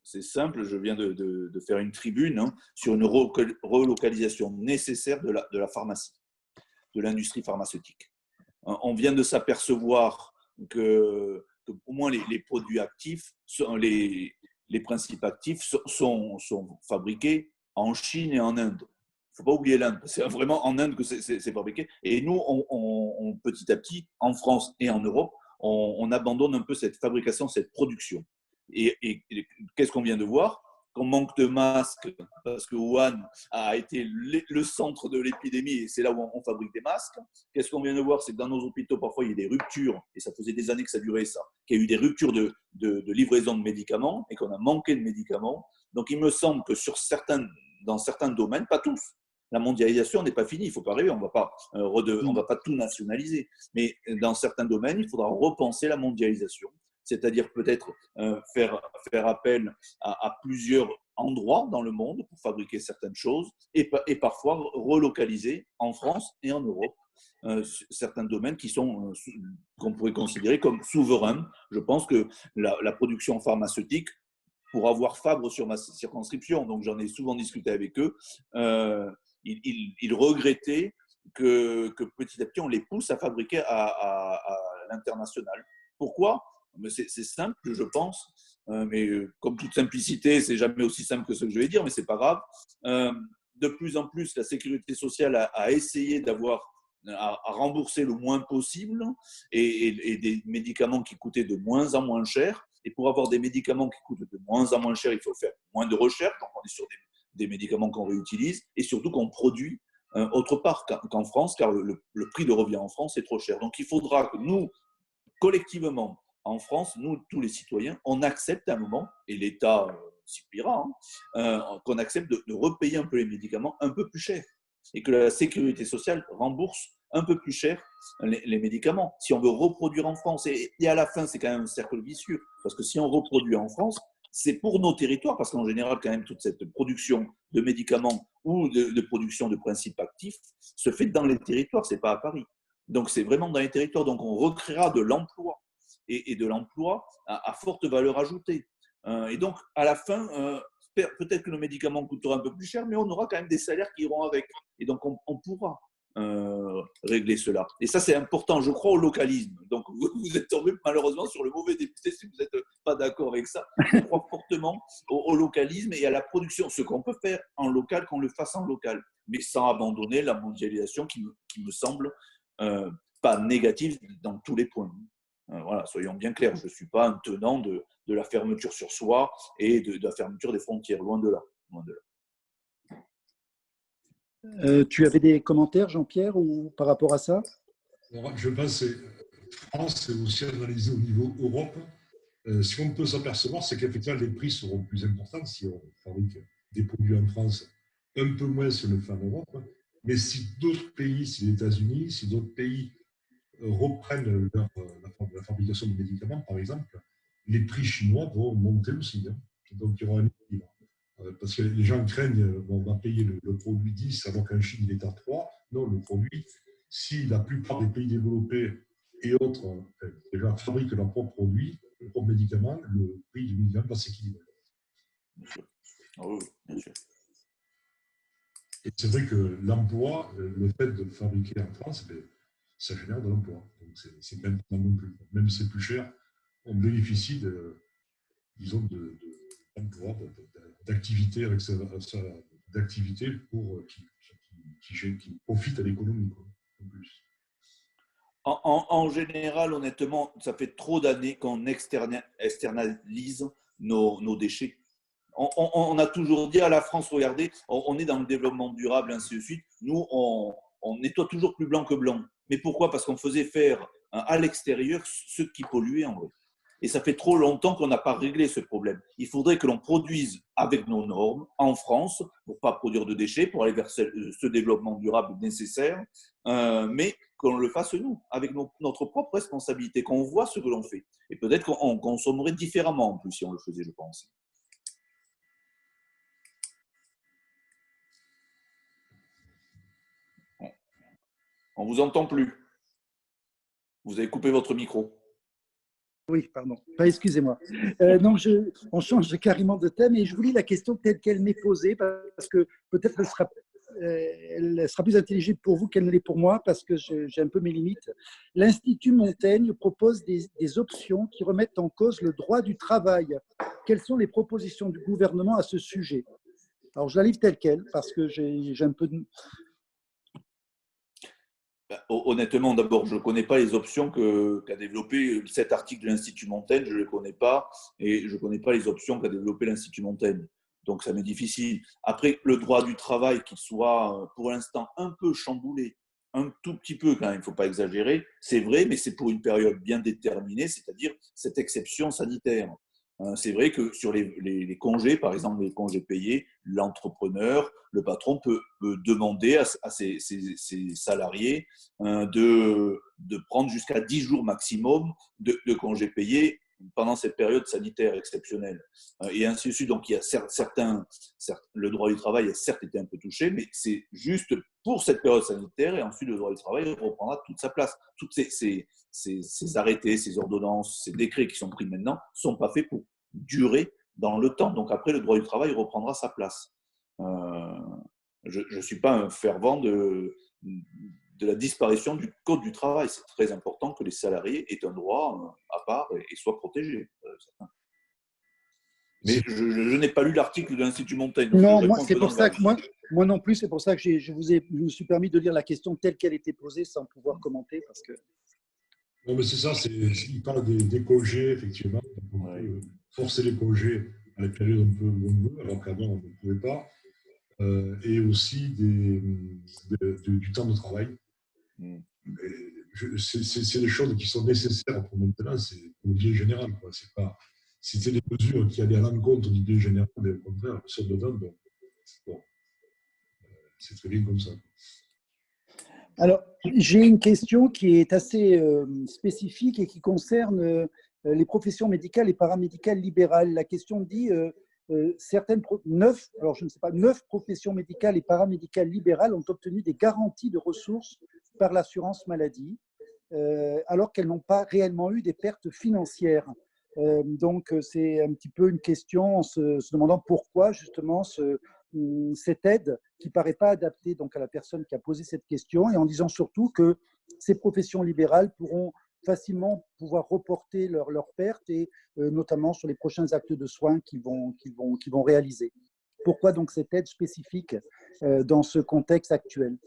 simple. Je viens de faire une tribune sur une relocalisation nécessaire de la pharmacie, de l'industrie pharmaceutique. On vient de s'apercevoir que au moins les produits actifs, les principes actifs sont fabriqués en Chine et en Inde. Il ne faut pas oublier l'Inde, c'est vraiment en Inde que c'est fabriqué. Et nous, petit à petit, en France et en Europe, on abandonne un peu cette fabrication, cette production. Et qu'est-ce qu'on vient de voir? Qu'on manque de masques, parce que Wuhan a été le centre de l'épidémie et c'est là où on fabrique des masques. Qu'est-ce qu'on vient de voir? C'est que dans nos hôpitaux, parfois, il y a des ruptures, et ça faisait des années que ça durait ça, qu'il y a eu des ruptures de livraison de médicaments et qu'on a manqué de médicaments. Donc, il me semble que dans certains domaines, pas tous, la mondialisation n'est pas finie, il ne faut pas rêver, on ne va pas tout nationaliser. Mais dans certains domaines, il faudra repenser la mondialisation, c'est-à-dire peut-être faire appel à plusieurs endroits dans le monde pour fabriquer certaines choses et parfois relocaliser en France et en Europe certains domaines qu'on pourrait considérer comme souverains. Je pense que la production pharmaceutique, pour avoir Fabre sur ma circonscription, donc j'en ai souvent discuté avec eux, ils regrettaient que petit à petit, on les pousse à fabriquer à l'international. Pourquoi? Mais c'est simple, je pense, mais comme toute simplicité, c'est jamais aussi simple que ce que je vais dire, mais c'est pas grave. De plus en plus, la sécurité sociale a essayé à rembourser le moins possible et des médicaments qui coûtaient de moins en moins cher. Et pour avoir des médicaments qui coûtent de moins en moins cher, il faut faire moins de recherche. Donc, on est sur des médicaments qu'on réutilise et surtout qu'on produit autre part qu'en France, car le prix de revient en France est trop cher. Donc, il faudra que nous, collectivement, en France, nous, tous les citoyens, on accepte à un moment, et l'État s'y pliera, qu'on accepte de repayer un peu les médicaments un peu plus cher et que la sécurité sociale rembourse un peu plus cher les médicaments. Si on veut reproduire en France, et à la fin, c'est quand même un cercle vicieux, parce que si on reproduit en France, c'est pour nos territoires, parce qu'en général, quand même, toute cette production de médicaments ou de production de principes actifs se fait dans les territoires, ce n'est pas à Paris. Donc, c'est vraiment dans les territoires. Donc, on recréera de l'emploi et de l'emploi à forte valeur ajoutée. Et donc, à la fin, peut-être que nos médicaments coûteront un peu plus cher, mais on aura quand même des salaires qui iront avec. Et donc, on pourra régler cela. Et ça, c'est important. Je crois au localisme. Donc, vous êtes tombé malheureusement sur le mauvais député si vous n'êtes pas d'accord avec ça. Je crois fortement au localisme et à la production. Ce qu'on peut faire en local, qu'on le fasse en local, mais sans abandonner la mondialisation qui me semble pas négative dans tous les points. Voilà, soyons bien clairs. Je ne suis pas un tenant de la fermeture sur soi et de la fermeture des frontières. Loin de là. Loin de là. Tu avais des commentaires, Jean-Pierre, ou par rapport à ça? Alors, je pense que France, c'est aussi analysé au niveau Europe. Ce qu'on peut s'apercevoir, c'est qu'effectivement, les prix seront plus importants si on fabrique des produits en France, un peu moins si on le fait en Europe. Mais si d'autres pays, si les États-Unis, si d'autres pays reprennent la fabrication de médicaments, par exemple, les prix chinois vont monter aussi. Donc, il y aura un équilibre. Parce que les gens craignent, on va payer le produit 10 alors qu'en Chine, il est à 3. Non, le produit, si la plupart des pays développés et autres déjà fabriquent leurs propres produits, leurs propres médicaments, le prix du médicament va s'équilibrer. Oui, bien sûr. Et c'est vrai que l'emploi, le fait de le fabriquer en France, ça génère de l'emploi. Donc, c'est même pas non plus. Même si c'est plus cher, on bénéficie disons, d'emploi, d'activité avec d'activité pour qui profite à l'économie en plus. En général, honnêtement, ça fait trop d'années qu'on externalise nos déchets. On a toujours dit à la France, regardez, on est dans le développement durable, ainsi de suite. Nous, on nettoie toujours plus blanc que blanc. Mais pourquoi? Parce qu'on faisait faire à l'extérieur ce qui polluait en vrai. Et ça fait trop longtemps qu'on n'a pas réglé ce problème. Il faudrait que l'on produise avec nos normes en France pour ne pas produire de déchets, pour aller vers ce développement durable nécessaire, mais qu'on le fasse nous, avec notre propre responsabilité, qu'on voit ce que l'on fait. Et peut-être qu'on consommerait différemment en plus si on le faisait, je pense. On ne vous entend plus. Vous avez coupé votre micro. Oui, pardon. Excusez-moi. Non, on change carrément de thème et je vous lis la question telle qu'elle m'est posée parce que peut-être elle sera plus intelligible pour vous qu'elle ne l'est pour moi parce que j'ai un peu mes limites. L'Institut Montaigne propose des options qui remettent en cause le droit du travail. Quelles sont les propositions du gouvernement à ce sujet? Alors, je la livre telle quelle parce que j'ai un peu de… Honnêtement, d'abord, je ne connais pas les options qu'a développé cet article de l'Institut Montaigne, je ne le connais pas, et je ne connais pas les options qu'a développé l'Institut Montaigne. Donc, ça m'est difficile. Après, le droit du travail, qu'il soit pour l'instant un peu chamboulé, un tout petit peu quand même, il ne faut pas exagérer, c'est vrai, mais c'est pour une période bien déterminée, c'est-à-dire cette exception sanitaire. C'est vrai que sur les congés, par exemple les congés payés, l'entrepreneur, le patron peut demander à ses salariés de prendre jusqu'à 10 jours maximum de congés payés pendant cette période sanitaire exceptionnelle. Et ainsi de suite. Donc, il y a le droit du travail a certes été un peu touché, mais c'est juste pour cette période sanitaire et ensuite le droit du travail reprendra toute sa place. Toutes ces arrêtés, ces ordonnances, ces décrets qui sont pris maintenant ne sont pas faits pour durer dans le temps. Donc après, le droit du travail reprendra sa place. Je ne suis pas un fervent la disparition du Code du travail. C'est très important que les salariés aient un droit à part et soient protégés. Mais je n'ai pas lu l'article de l'Institut Montaigne. Non, moi, c'est pour ça que moi non plus, c'est pour ça que je me suis permis de lire la question telle qu'elle était posée sans pouvoir commenter. Parce que... Non, mais c'est ça, il parle des congés, effectivement. On peut forcer les congés à la période un peu où on veut, alors qu'avant, on ne pouvait pas. Et aussi du temps de travail. C'est des choses qui sont nécessaires pour maintenant, c'est pour le bien général. C'était des mesures qui allaient à l'encontre du bien général, mais au contraire, elles sont dedans. Donc, bon, c'est très bien comme ça. Alors, j'ai une question qui est assez spécifique et qui concerne les professions médicales et paramédicales libérales. La question dit neuf professions médicales et paramédicales libérales ont obtenu des garanties de ressources par l'assurance maladie, alors qu'elles n'ont pas réellement eu des pertes financières. Donc, c'est un petit peu une question en se demandant pourquoi justement cette aide qui ne paraît pas adaptée donc, à la personne qui a posé cette question, et en disant surtout que ces professions libérales pourront facilement pouvoir reporter leurs pertes, et notamment sur les prochains actes de soins qu'ils vont réaliser. Pourquoi donc cette aide spécifique dans ce contexte actuel?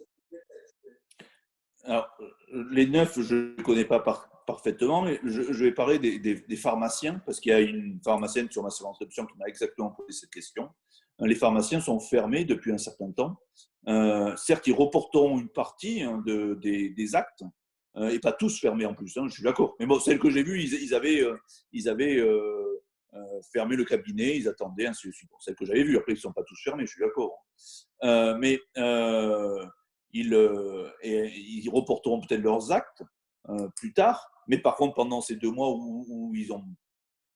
Alors, les 9, je ne connais pas parfaitement, mais je vais parler des pharmaciens, parce qu'il y a une pharmacienne sur ma circonscription qui m'a exactement posé cette question. Les pharmaciens sont fermés depuis un certain temps. Certes, ils reporteront une partie des actes, et pas tous fermés en plus, je suis d'accord. Mais bon, celles que j'ai vues, ils avaient fermé le cabinet, ils attendaient, ainsi de suite. Bon, celles que j'avais vues, après, ils ne sont pas tous fermés, je suis d'accord. Ils reporteront peut-être leurs actes plus tard, mais par contre, pendant ces 2 mois où ils ont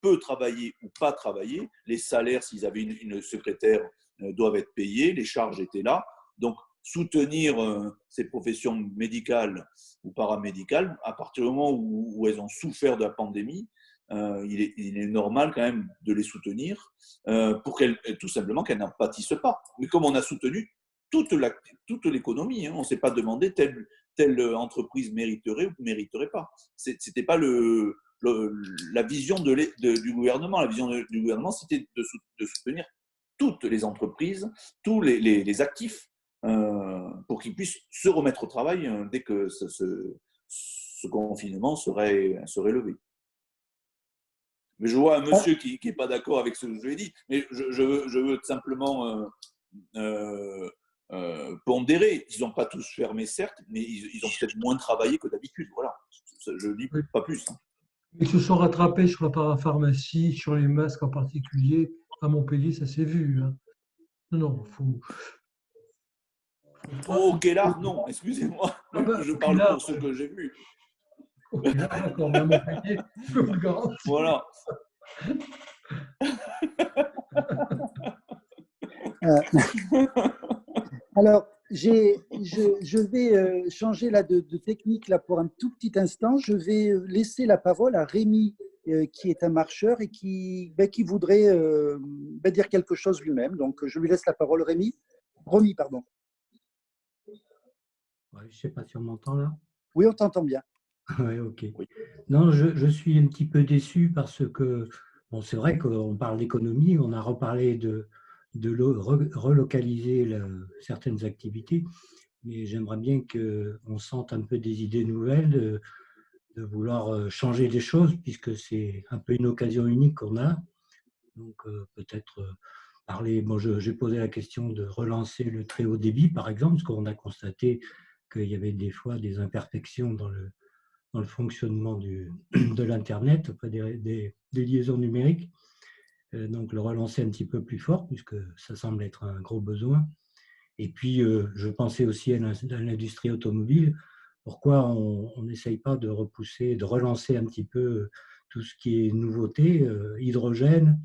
peu travaillé ou pas travaillé, les salaires, s'ils avaient une secrétaire, doivent être payés, les charges étaient là. Donc, soutenir ces professions médicales ou paramédicales, à partir du moment où elles ont souffert de la pandémie, il est normal quand même de les soutenir pour tout simplement qu'elles n'en pâtissent pas. Mais comme on a soutenu toute l'économie, on ne s'est pas demandé telle entreprise mériterait ou ne mériterait pas. Ce n'était pas la vision du gouvernement. La vision du gouvernement, c'était de soutenir toutes les entreprises, tous les actifs, pour qu'ils puissent se remettre au travail dès que ce confinement serait levé. Mais je vois un monsieur qui n'est pas d'accord avec ce que je lui ai dit, mais je veux simplement pondérer. Ils n'ont pas tous fermé, certes, mais ils ont peut-être moins travaillé que d'habitude. Voilà, je ne dis pas plus. Ils se sont rattrapés sur la parapharmacie, sur les masques en particulier. À Montpellier, ça s'est vu. Non, faut au Kélar, non, excusez-moi. Je parle pour ce que j'ai vu. Au Kélar, d'accord, mais à Montpellier, je peux vous le garantir. Voilà. Alors, je vais changer là de technique là, pour un tout petit instant. Je vais laisser la parole à Rémi, qui est un marcheur et qui voudrait dire quelque chose lui-même. Donc, je lui laisse la parole, Rémi. Romy, pardon. Ouais, je ne sais pas si on m'entend là. Oui, on t'entend bien. Oui, ok. Oui. Non, je suis un petit peu déçu parce que, bon, c'est vrai qu'on parle d'économie, on a reparlé de relocaliser certaines activités, mais j'aimerais bien qu'on sente un peu des idées nouvelles, de vouloir changer les choses, puisque c'est un peu une occasion unique qu'on a. Donc, peut-être parler, bon, j'ai posé la question de relancer le très haut débit, par exemple, parce qu'on a constaté qu'il y avait des fois des imperfections dans le fonctionnement de l'Internet, des liaisons numériques. Donc, le relancer un petit peu plus fort, puisque ça semble être un gros besoin. Et puis, je pensais aussi à l'industrie automobile. Pourquoi on n'essaye pas de repousser, de relancer un petit peu tout ce qui est nouveauté, hydrogène,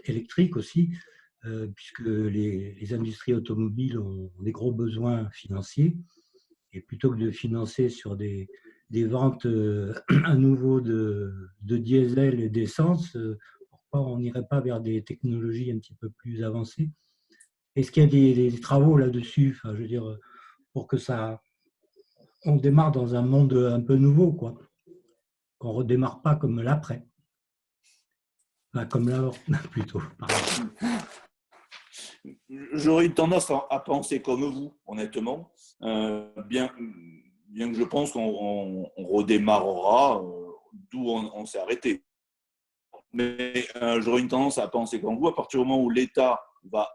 électrique aussi, puisque les industries automobiles ont des gros besoins financiers. Et plutôt que de financer sur des ventes à nouveau de diesel et d'essence, pourquoi on n'irait pas vers des technologies un petit peu plus avancées? Est-ce qu'il y a des travaux là-dessus, enfin, je veux dire, pour que ça on démarre dans un monde un peu nouveau, quoi. Qu'on ne redémarre pas comme l'après. Enfin, comme l'avant, plutôt. Pardon. J'aurais une tendance à penser comme vous, honnêtement, bien que je pense qu'on redémarrera d'où on s'est arrêté. Mais j'aurais une tendance à penser comme vous, à partir du moment où l'État va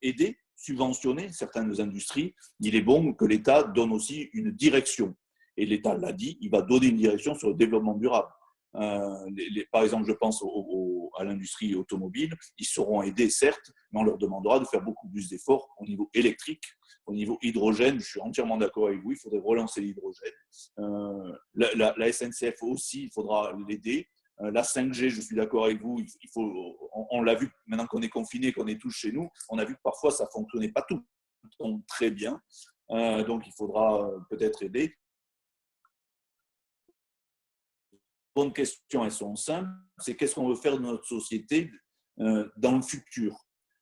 aider, subventionner certaines industries, il est bon que l'État donne aussi une direction. Et l'État l'a dit, il va donner une direction sur le développement durable. Par exemple, je pense à l'industrie automobile, ils seront aidés, certes, mais on leur demandera de faire beaucoup plus d'efforts au niveau électrique, au niveau hydrogène. Je suis entièrement d'accord avec vous, il faudrait relancer l'hydrogène. La SNCF aussi, il faudra l'aider. La 5G, je suis d'accord avec vous, on l'a vu maintenant qu'on est confiné, qu'on est tous chez nous, on a vu que parfois ça ne fonctionnait pas tout le temps très bien. Donc il faudra peut-être aider. Bonnes questions, elles sont simples. C'est qu'est-ce qu'on veut faire de notre société dans le futur.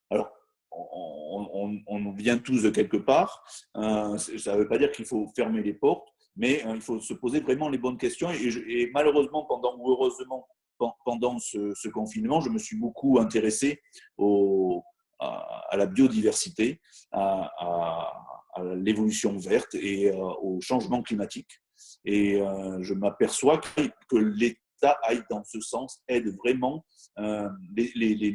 Alors, on vient tous de quelque part. Ça ne veut pas dire qu'il faut fermer les portes, mais il faut se poser vraiment les bonnes questions. Et malheureusement, ou heureusement, pendant ce confinement, je me suis beaucoup intéressé à la biodiversité, à l'évolution verte et au changement climatique. Et je m'aperçois que l'État aille dans ce sens, aide vraiment les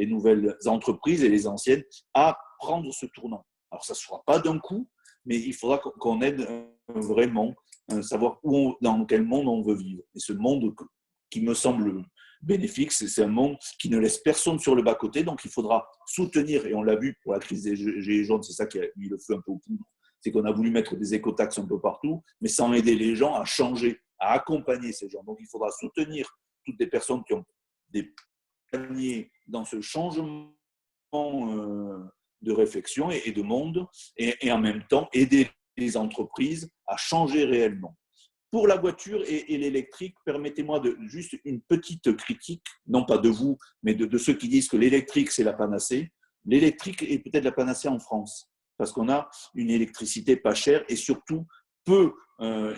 nouvelles entreprises et les anciennes à prendre ce tournant. Alors, ça ne se fera pas d'un coup, mais il faudra qu'on aide vraiment savoir dans quel monde on veut vivre. Et ce monde qui me semble bénéfique, c'est un monde qui ne laisse personne sur le bas-côté, donc il faudra soutenir, et on l'a vu pour la crise des gilets jaunes, c'est ça qui a mis le feu un peu aux poudres, c'est qu'on a voulu mettre des écotaxes un peu partout, mais sans aider les gens à changer, à accompagner ces gens. Donc il faudra soutenir toutes les personnes qui ont des paniers dans ce changement de réflexion et de monde, et en même temps aider les entreprises à changer réellement. Pour la voiture et l'électrique, permettez-moi juste une petite critique, non pas de vous, mais de ceux qui disent que l'électrique, c'est la panacée. L'électrique est peut-être la panacée en France, parce qu'on a une électricité pas chère et surtout peu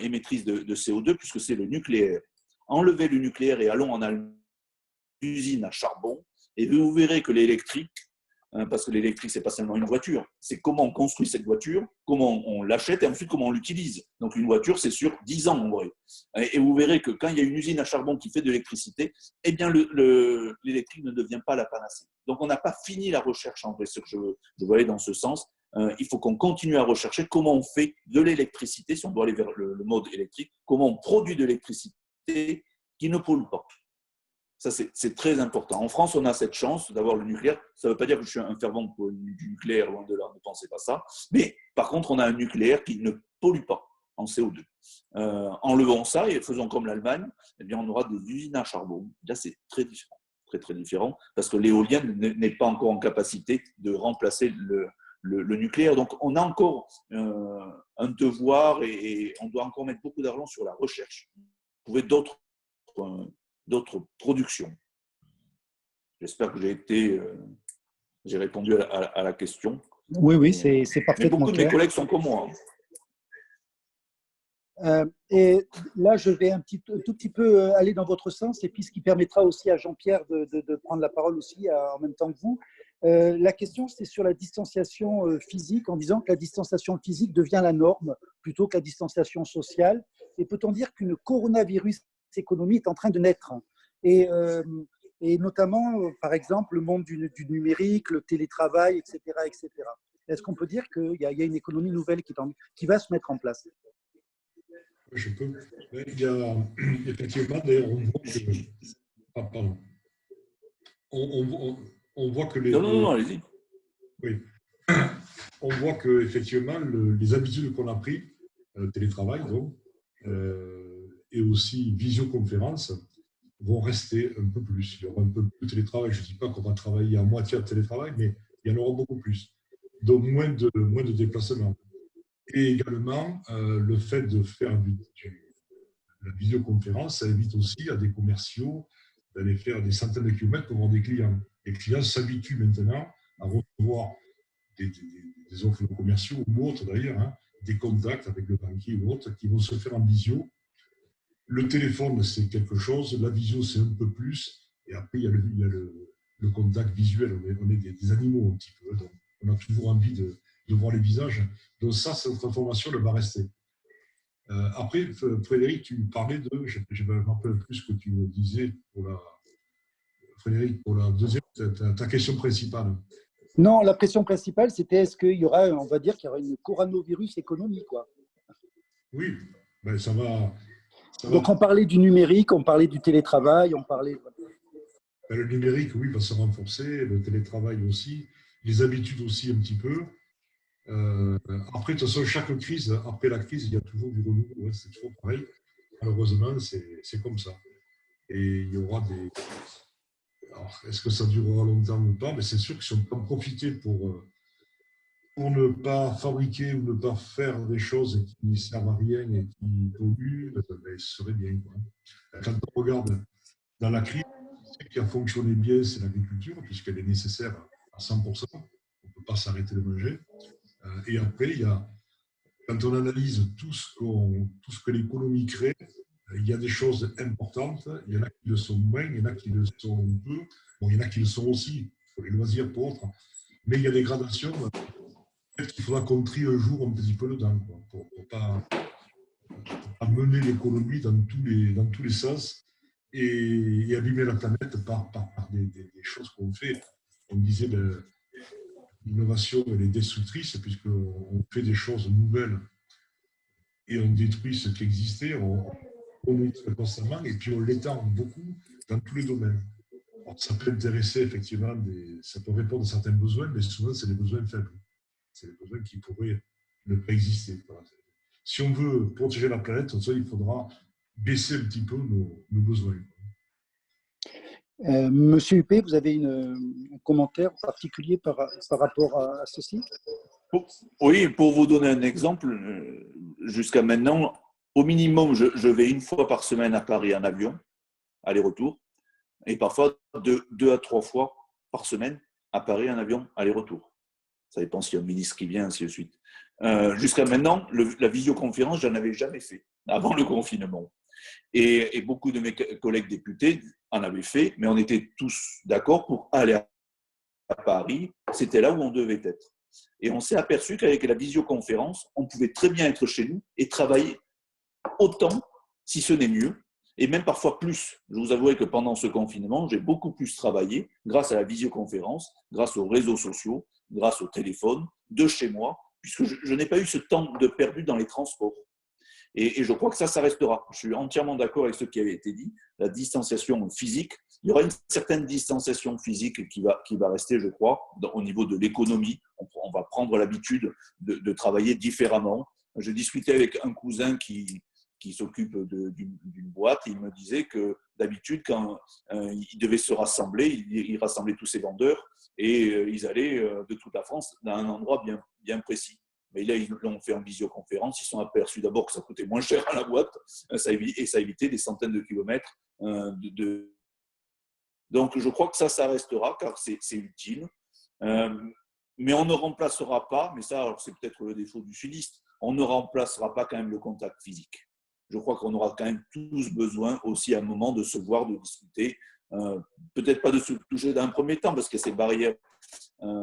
émettrice de CO2, puisque c'est le nucléaire. Enlevez le nucléaire et allons en Allemagne, usine à charbon, et vous verrez que l'électrique, parce que l'électrique, ce n'est pas seulement une voiture, c'est comment on construit cette voiture, comment on l'achète et ensuite comment on l'utilise. Donc une voiture, c'est sur 10 ans en vrai. Et vous verrez que quand il y a une usine à charbon qui fait de l'électricité, eh bien l'électrique ne devient pas la panacée. Donc on n'a pas fini la recherche en vrai, ce que je veux aller dans ce sens. Il faut qu'on continue à rechercher comment on fait de l'électricité, si on doit aller vers le mode électrique, comment on produit de l'électricité qui ne pollue pas. Ça, c'est très important. En France, on a cette chance d'avoir le nucléaire. Ça ne veut pas dire que je suis un fervent du nucléaire, loin de là, ne pensez pas ça. Mais par contre, on a un nucléaire qui ne pollue pas en CO2. Enlevons ça et faisons comme l'Allemagne, eh bien, on aura des usines à charbon. Là, c'est très différent. Très, très différent, parce que l'éolienne n'est pas encore en capacité de remplacer le nucléaire. Donc, on a encore un devoir et on doit encore mettre beaucoup d'argent sur la recherche. Trouver d'autres productions. J'espère que j'ai répondu à la question. Oui, c'est parfaitement Mais beaucoup de mes collègues sont comme moi. Et là, je vais tout petit peu aller dans votre sens, et puis ce qui permettra aussi à Jean-Pierre de prendre la parole aussi en même temps que vous. La question, c'est sur la distanciation physique, en disant que la distanciation physique devient la norme plutôt que la distanciation sociale. Et peut-on dire qu'une coronavirus économie est en train de naître, et notamment, par exemple, le monde du numérique, le télétravail, etc. etc. Est-ce qu'on peut dire qu'il y a une économie nouvelle qui va se mettre en place? Je peux. Il y a effectivement, d'ailleurs, on voit que les. Non, allez-y. Oui. On voit que effectivement, les habitudes qu'on a prises, télétravail, donc, et aussi visioconférence, vont rester un peu plus. Il y aura un peu plus de télétravail. Je ne dis pas qu'on va travailler à moitié de télétravail, mais il y en aura beaucoup plus. Donc, moins de déplacements. Et également, le fait de faire la visioconférence, ça évite aussi à des commerciaux d'aller faire des centaines de kilomètres pour voir des clients. Les clients s'habituent maintenant à recevoir des offres de commerciaux ou autres d'ailleurs, des contacts avec le banquier ou autre qui vont se faire en visio. Le téléphone, c'est quelque chose, la visio, c'est un peu plus, et après, il y a le contact visuel. On est des animaux un petit peu, donc on a toujours envie de voir les visages. Donc ça, cette transformation, elle va rester. Après, Frédéric, tu parlais de, je ne me rappelle plus ce que tu disais Frédéric, pour la deuxième, ta question principale. Non, la question principale, c'était est-ce qu'il y aura, on va dire qu'il y aura une coronavirus économie, quoi. Oui, ben ça va. Donc, on parlait du numérique, on parlait du télétravail, on parlait… Ben, le numérique, oui, va se renforcer, le télétravail aussi, les habitudes aussi un petit peu. Après, de toute façon, chaque crise, après la crise, il y a toujours du renouveau, hein, c'est toujours pareil. Malheureusement, c'est comme ça. Et il y aura des… Alors, est-ce que ça durera longtemps ou pas? Mais c'est sûr que si on peut en profiter pour ne pas fabriquer ou ne pas faire des choses qui ne servent à rien et qui polluent, ben, ce serait bien, quoi. Quand on regarde dans la crise, ce qui a fonctionné bien, c'est l'agriculture, puisqu'elle est nécessaire à 100%. On ne peut pas s'arrêter de manger. Et après, quand on analyse tout ce que l'économie crée, il y a des choses importantes, il y en a qui le sont moins, il y en a qui le sont peu, bon, il y en a qui le sont aussi, pour les loisirs, pour autres, mais il y a des gradations. Peut-être qu'il faudra qu'on trie un jour un petit peu dedans, quoi, pour ne pas mener l'économie dans tous les sens et abîmer la planète par des choses qu'on fait. On disait que l'innovation, elle est destructrice, puisqu'on fait des choses nouvelles et on détruit ce qui existait, on l'étend constamment et puis on l'étend beaucoup dans tous les domaines. Alors, ça peut intéresser effectivement, ça peut répondre à certains besoins, mais souvent c'est des besoins faibles. C'est des besoins qui pourraient ne pas exister. Voilà. Si on veut protéger la planète, il faudra baisser un petit peu nos besoins. Monsieur Huppé, vous avez un commentaire particulier par rapport à ceci? Oui, pour vous donner un exemple, jusqu'à maintenant, au minimum, je vais une fois par semaine à Paris en avion, aller-retour, et parfois deux à trois fois par semaine à Paris en avion, aller-retour. Ça dépend s'il y a un ministre qui vient, ainsi de suite. Jusqu'à maintenant, la visioconférence, je n'en avais jamais fait avant le confinement. Et beaucoup de mes collègues députés en avaient fait, mais on était tous d'accord pour aller à Paris. C'était là où on devait être. Et on s'est aperçu qu'avec la visioconférence, on pouvait très bien être chez nous et travailler autant, si ce n'est mieux, et même parfois plus. Je vous avouerai que pendant ce confinement, j'ai beaucoup plus travaillé grâce à la visioconférence, grâce aux réseaux sociaux, grâce au téléphone, de chez moi, puisque je n'ai pas eu ce temps de perdu dans les transports. Et je crois que ça restera. Je suis entièrement d'accord avec ce qui avait été dit, la distanciation physique. Il y aura une certaine distanciation physique qui va rester, je crois, au niveau de l'économie. On va prendre l'habitude de travailler différemment. Je discutais avec un cousin qui s'occupe d'une boîte et il me disait que d'habitude, quand il devait se rassembler, il rassemblait tous ses vendeurs et ils allaient de toute la France dans un endroit bien précis. Mais là, ils l'ont fait en visioconférence. Ils sont aperçus d'abord que ça coûtait moins cher à la boîte et ça évitait des centaines de kilomètres. Donc, je crois que ça restera car c'est utile. Mais on ne remplacera pas, mais ça, c'est peut-être le défaut du sudiste, on ne remplacera pas quand même le contact physique. Je crois qu'on aura quand même tous besoin aussi à un moment de se voir, de discuter. Peut-être pas de se toucher d'un premier temps parce que ces barrières,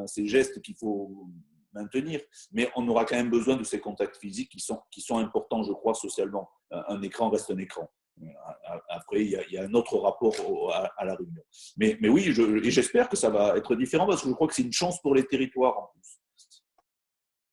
ces gestes qu'il faut maintenir, mais on aura quand même besoin de ces contacts physiques qui sont importants, je crois, socialement. Un écran reste un écran. Après, il y a un autre rapport à la réunion. Mais oui, et j'espère que ça va être différent parce que je crois que c'est une chance pour les territoires en plus.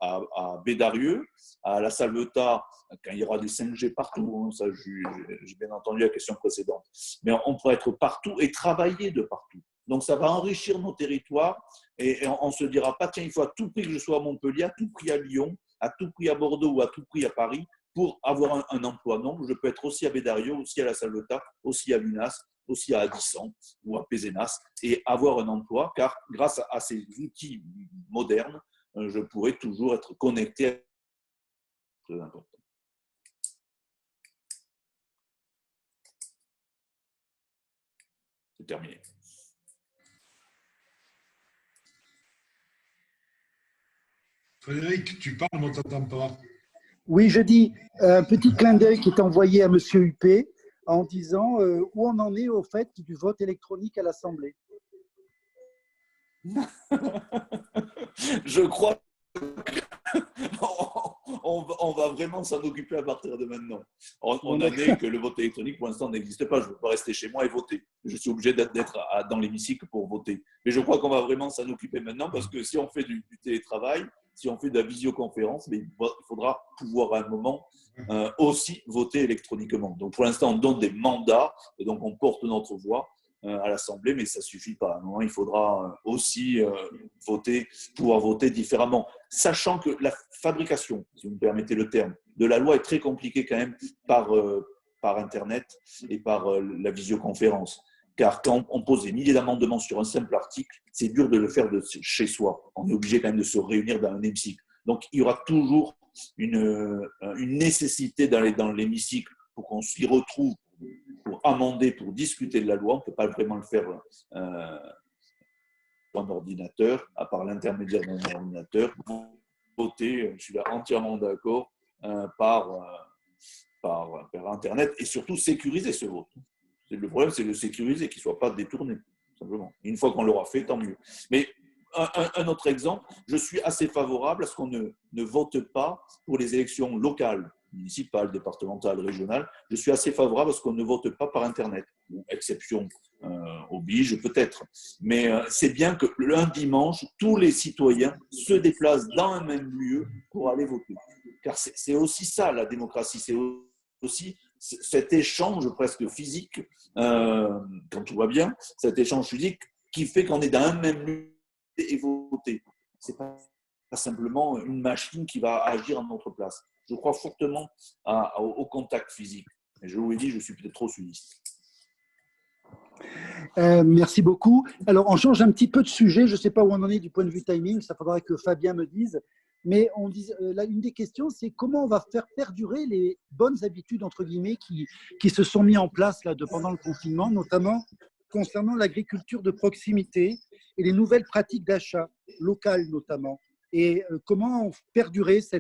À Bédarieux, à la Salvetat, quand il y aura des 5G partout, ça, j'ai bien entendu la question précédente, mais on pourra être partout et travailler de partout. Donc ça va enrichir nos territoires et on ne se dira pas, tiens, il faut à tout prix que je sois à Montpellier, à tout prix à Lyon, à tout prix à Bordeaux ou à tout prix à Paris pour avoir un emploi. Non, je peux être aussi à Bédarieux, aussi à la Salvetat, aussi à Lunas, aussi à Addisson ou à Pézenas et avoir un emploi car grâce à ces outils modernes, je pourrais toujours être connecté. Très important. C'est terminé. Frédéric, tu parles, mais on ne t'entend pas. Oui, je dis un petit clin d'œil qui est envoyé à Monsieur Huppé en disant où on en est au fait du vote électronique à l'Assemblée. Je crois on va vraiment s'en occuper à partir de maintenant. On en est que le vote électronique, pour l'instant, n'existe pas. Je ne peux pas rester chez moi et voter. Je suis obligé d'être dans l'hémicycle pour voter. Mais je crois qu'on va vraiment s'en occuper maintenant parce que si on fait du télétravail, si on fait de la visioconférence, mais il faudra pouvoir à un moment aussi voter électroniquement. Donc pour l'instant, on donne des mandats et donc on porte notre voix à l'Assemblée, mais ça ne suffit pas. À un moment, il faudra aussi pouvoir voter différemment, sachant que la fabrication, si vous me permettez le terme, de la loi est très compliquée quand même par Internet et par la visioconférence. Car quand on pose des milliers d'amendements sur un simple article, c'est dur de le faire de chez soi. On est obligé quand même de se réunir dans un hémicycle. Donc, il y aura toujours une nécessité d'aller dans l'hémicycle pour qu'on s'y retrouve, pour amender, pour discuter de la loi. On ne peut pas vraiment le faire sur un ordinateur, à part l'intermédiaire d'un ordinateur. Voter, je suis là entièrement d'accord, par Internet et surtout sécuriser ce vote. Le problème, c'est de le sécuriser, qu'il ne soit pas détourné, simplement. Une fois qu'on l'aura fait, tant mieux. Mais un autre exemple, je suis assez favorable à ce qu'on ne vote pas pour les élections locales, municipales, départementales, régionales. Je suis assez favorable à ce qu'on ne vote pas par Internet. Bon, exception oblige, peut-être. Mais c'est bien que un dimanche, tous les citoyens se déplacent dans un même lieu pour aller voter. Car c'est aussi ça, la démocratie. C'est aussi cet échange presque physique, quand tout va bien, cet échange physique qui fait qu'on est dans un même lieu et voter. Ce n'est pas simplement une machine qui va agir en notre place. Je crois fortement au contact physique. Et je vous l'ai dit, je suis peut-être trop sudiste. Merci beaucoup. Alors, on change un petit peu de sujet. Je ne sais pas où on en est du point de vue timing. Ça faudra que Fabien me dise. Mais là, une des questions, c'est comment on va faire perdurer les bonnes habitudes, entre guillemets, qui se sont mises en place là, pendant le confinement, notamment concernant l'agriculture de proximité et les nouvelles pratiques d'achat locales notamment. Et comment perdurer ce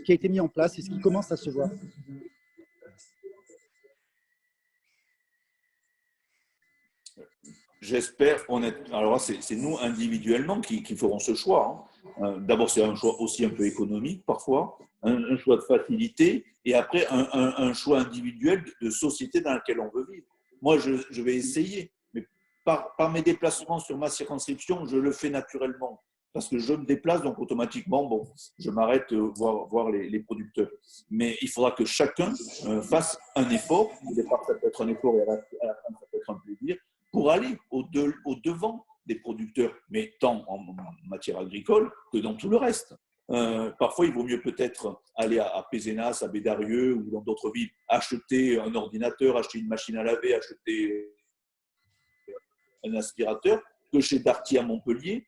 qui a été mis en place et ce qui commence à se voir. J'espère honnêtement. Alors, c'est nous individuellement qui ferons ce choix. D'abord, c'est un choix aussi un peu économique parfois, un choix de facilité, et après, un choix individuel de société dans laquelle on veut vivre. Moi, je vais essayer, mais par mes déplacements sur ma circonscription, je le fais naturellement. Parce que je me déplace, donc automatiquement, bon, je m'arrête voir les producteurs. Mais il faudra que chacun fasse un effort. Au départ, ça peut être un effort et à la fin, ça peut être un plaisir pour aller au-devant des producteurs, mais tant en matière agricole que dans tout le reste. Parfois, il vaut mieux peut-être aller à Pézenas, à Bédarieux ou dans d'autres villes, acheter un ordinateur, acheter une machine à laver, acheter un aspirateur, que chez Darty à Montpellier,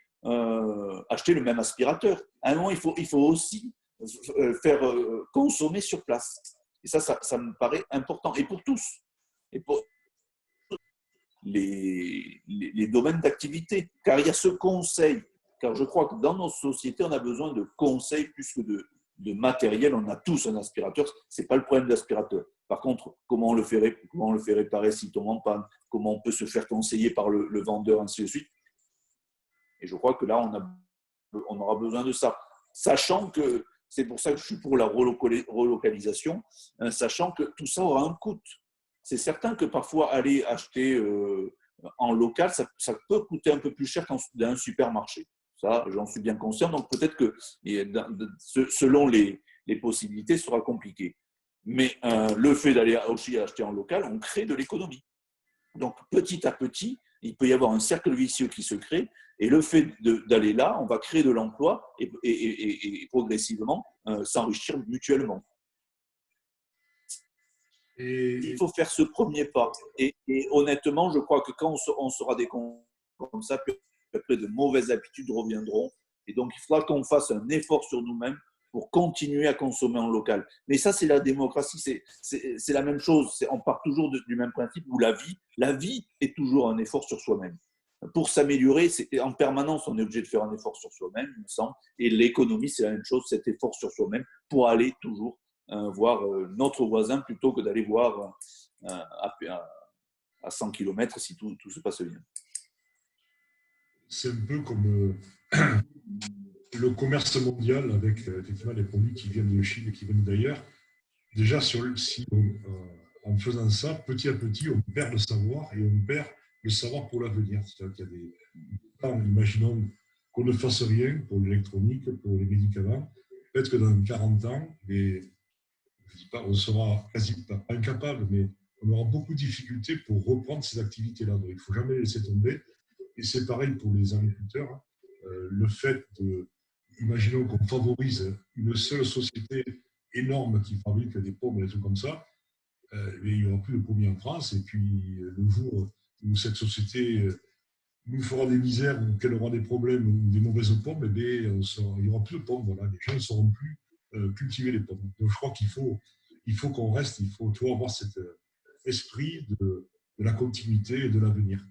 acheter le même aspirateur. À un moment, il faut aussi faire consommer sur place. Et ça me paraît important. Et pour tous. Et pour les domaines d'activité. Car il y a ce conseil. Car je crois que dans nos sociétés, on a besoin de conseils plus que de matériel. On a tous un aspirateur. Ce n'est pas le problème de l'aspirateur. Par contre, comment on le fait réparer s'il tombe en panne, comment on peut se faire conseiller par le vendeur, ainsi de suite. Et je crois que là, on aura besoin de ça. Sachant que, c'est pour ça que je suis pour la relocalisation, sachant que tout ça aura un coût. C'est certain que parfois, aller acheter en local, ça peut coûter un peu plus cher dans un supermarché. Ça, j'en suis bien conscient. Donc, peut-être que selon les possibilités, ce sera compliqué. Mais le fait d'aller aussi acheter en local, on crée de l'économie. Donc, petit à petit, il peut y avoir un cercle vicieux qui se crée. Et le fait d'aller là, on va créer de l'emploi et progressivement s'enrichir mutuellement. Il faut faire ce premier pas. Et honnêtement, je crois que quand on sera des cons comme ça, après de mauvaises habitudes reviendront. Et donc, il faudra qu'on fasse un effort sur nous-mêmes pour continuer à consommer en local. Mais ça, c'est la démocratie, c'est la même chose. On part toujours du même principe où la vie est toujours un effort sur soi-même. pour s'améliorer, en permanence, on est obligé de faire un effort sur soi-même, il me semble. Et l'économie, c'est la même chose, cet effort sur soi-même pour aller toujours voir notre voisin plutôt que d'aller voir à 100 km si tout se passe bien. C'est un peu comme le commerce mondial avec effectivement les produits qui viennent de Chine et qui viennent d'ailleurs. Déjà, en faisant ça, petit à petit, on perd le savoir et on perd le savoir pour l'avenir. C'est-à-dire qu'il y a des temps, imaginons qu'on ne fasse rien pour l'électronique, pour les médicaments. Peut-être que dans 40 ans, je ne dis pas, on sera quasi pas incapable, mais on aura beaucoup de difficultés pour reprendre ces activités-là. Donc, il ne faut jamais laisser tomber. Et c'est pareil pour les agriculteurs. Le fait de, imaginons qu'on favorise une seule société énorme qui fabrique des pommes et des trucs comme ça, mais il n'y aura plus de pommiers en France. Et puis, le jour où cette société nous fera des misères ou qu'elle aura des problèmes ou des mauvaises pommes, eh bien, il n'y aura plus de pommes. Voilà. Les gens ne sauront plus cultiver les pommes. Donc, je crois qu'il faut qu'on reste, il faut toujours avoir cet esprit de la continuité et de l'avenir.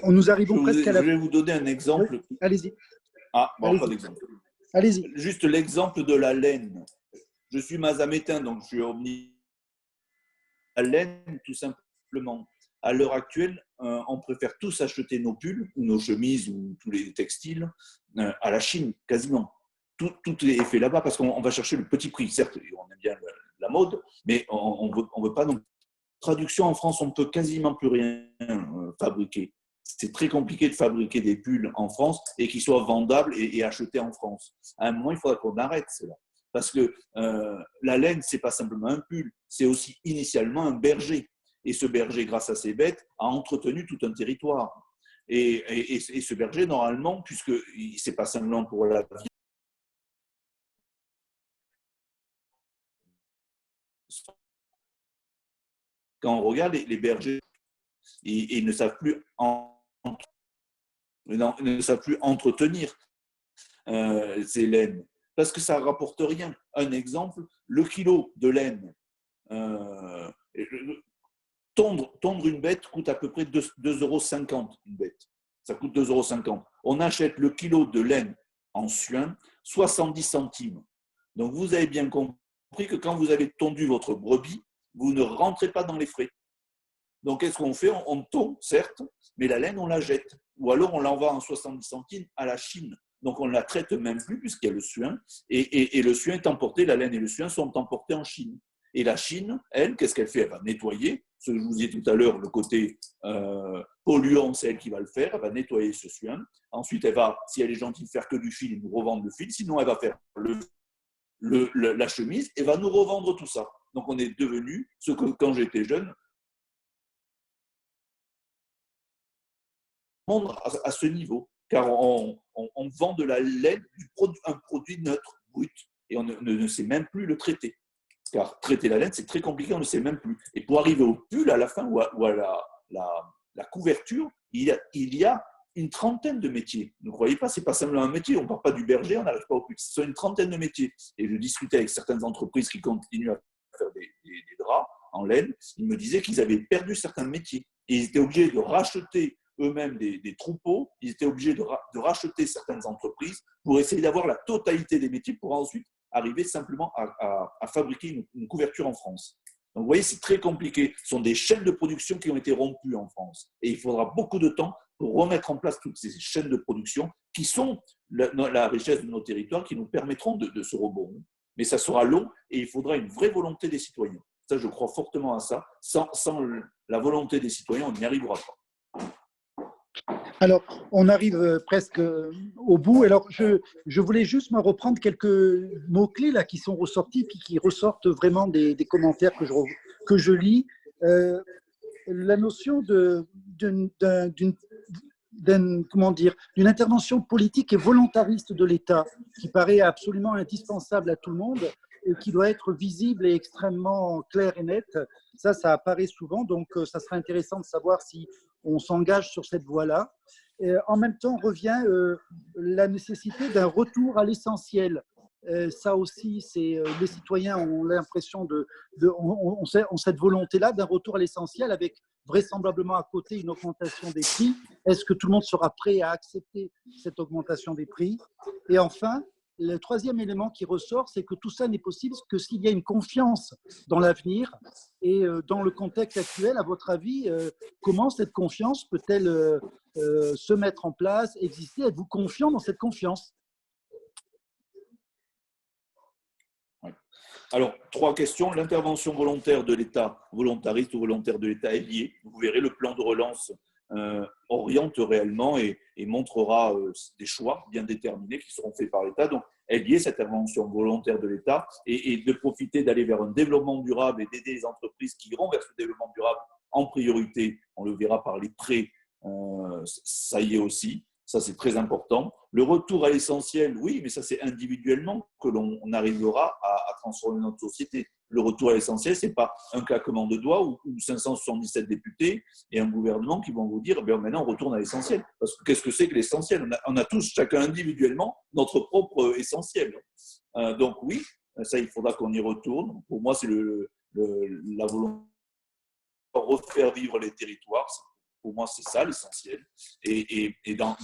Nous arrivons presque à la... Je vais vous donner un exemple. Oui, allez-y. Ah, bon, allez-y. pas d'exemple. Allez-y. Juste l'exemple de la laine. Je suis mazamétain, donc je suis omni. La laine, tout simplement. À l'heure actuelle, on préfère tous acheter nos pulls, ou nos chemises, ou tous les textiles à la Chine, quasiment. Tout est fait là-bas parce qu'on va chercher le petit prix. Certes, on aime bien la mode, mais on veut pas. Donc, traduction en France, on ne peut quasiment plus rien fabriquer. C'est très compliqué de fabriquer des pulls en France et qu'ils soient vendables et achetés en France. À un moment, il faudra qu'on arrête cela. Parce que la laine, ce n'est pas simplement un pull, c'est aussi initialement un berger. Et ce berger, grâce à ses bêtes, a entretenu tout un territoire. Et ce berger, normalement, puisque ce n'est pas simplement pour la vie, quand on regarde les bergers, ils ne savent plus entretenir ces laines parce que ça ne rapporte rien. Un exemple, le kilo de laine, tondre une bête coûte à peu près 2,50 € une bête. Ça coûte 2,50 €. On achète le kilo de laine en suin 70 centimes. Donc vous avez bien compris que quand vous avez tondu votre brebis, vous ne rentrez pas dans les frais. Donc, qu'est-ce qu'on fait? On tond, certes, mais la laine, on la jette. Ou alors, on l'envoie en 70 centimes à la Chine. Donc, on ne la traite même plus puisqu'il y a le suin. Et le suin est emporté, la laine et le suin sont emportés en Chine. Et la Chine, elle, qu'est-ce qu'elle fait? Elle va nettoyer. Ce que je vous disais tout à l'heure, le côté polluant, c'est elle qui va le faire. Elle va nettoyer ce suin. Ensuite, elle va, si elle est gentille, faire que du fil et nous revendre le fil. Sinon, elle va faire la chemise et va nous revendre tout ça. Donc, on est devenu ce que, quand j'étais jeune, à ce niveau, car on vend de la laine, un produit neutre, brut, et on ne sait même plus le traiter. Car traiter la laine, c'est très compliqué, on ne sait même plus. Et pour arriver au pull, à la fin, ou à la couverture, il y a une trentaine de métiers. Ne croyez pas, ce n'est pas simplement un métier, on ne part pas du berger, on n'arrive pas au pull. Ce sont une trentaine de métiers. Et je discutais avec certaines entreprises qui continuent à faire des draps en laine, ils me disaient qu'ils avaient perdu certains métiers. Et ils étaient obligés de racheter eux-mêmes des troupeaux, ils étaient obligés de racheter certaines entreprises pour essayer d'avoir la totalité des métiers pour ensuite arriver simplement à fabriquer une couverture en France. Donc vous voyez, c'est très compliqué. Ce sont des chaînes de production qui ont été rompues en France. Et il faudra beaucoup de temps pour remettre en place toutes ces chaînes de production qui sont la richesse de nos territoires, qui nous permettront de se rebondir. Mais ça sera long et il faudra une vraie volonté des citoyens. Ça, je crois fortement à ça. Sans la volonté des citoyens, on n'y arrivera pas. Alors, on arrive presque au bout. Alors, je voulais juste me reprendre quelques mots-clés là qui sont ressortis puis qui ressortent vraiment des commentaires que je lis. La notion d'une intervention politique et volontariste de l'État qui paraît absolument indispensable à tout le monde et qui doit être visible et extrêmement claire et nette. Ça apparaît souvent. Donc, ça serait intéressant de savoir si on s'engage sur cette voie-là. En même temps, revient la nécessité d'un retour à l'essentiel. Ça aussi, les citoyens ont l'impression ont cette volonté-là d'un retour à l'essentiel avec vraisemblablement à côté une augmentation des prix. Est-ce que tout le monde sera prêt à accepter cette augmentation des prix? Et enfin, le troisième élément qui ressort, c'est que tout ça n'est possible que s'il y a une confiance dans l'avenir. Et dans le contexte actuel, à votre avis, comment cette confiance peut-elle se mettre en place, exister? Êtes-vous confiant dans cette confiance? Alors, 3 questions. L'intervention volontaire de l'État, volontariste ou volontaire de l'État est liée. Vous verrez, le plan de relance oriente réellement et montrera des choix bien déterminés qui seront faits par l'État. Donc, est liée cette intervention volontaire de l'État et de profiter d'aller vers un développement durable et d'aider les entreprises qui iront vers ce développement durable en priorité. On le verra par les prêts, ça y est aussi. Ça, c'est très important. Le retour à l'essentiel, oui, mais ça, c'est individuellement que l'on arrivera à transformer notre société. Le retour à l'essentiel, ce n'est pas un claquement de doigts ou 577 députés et un gouvernement qui vont vous dire maintenant, on retourne à l'essentiel. Parce que qu'est-ce que c'est que l'essentiel? On a tous, chacun individuellement, notre propre essentiel. Donc oui, ça, il faudra qu'on y retourne. Pour moi, c'est la volonté de refaire vivre les territoires. Pour moi, c'est ça l'essentiel. Et dans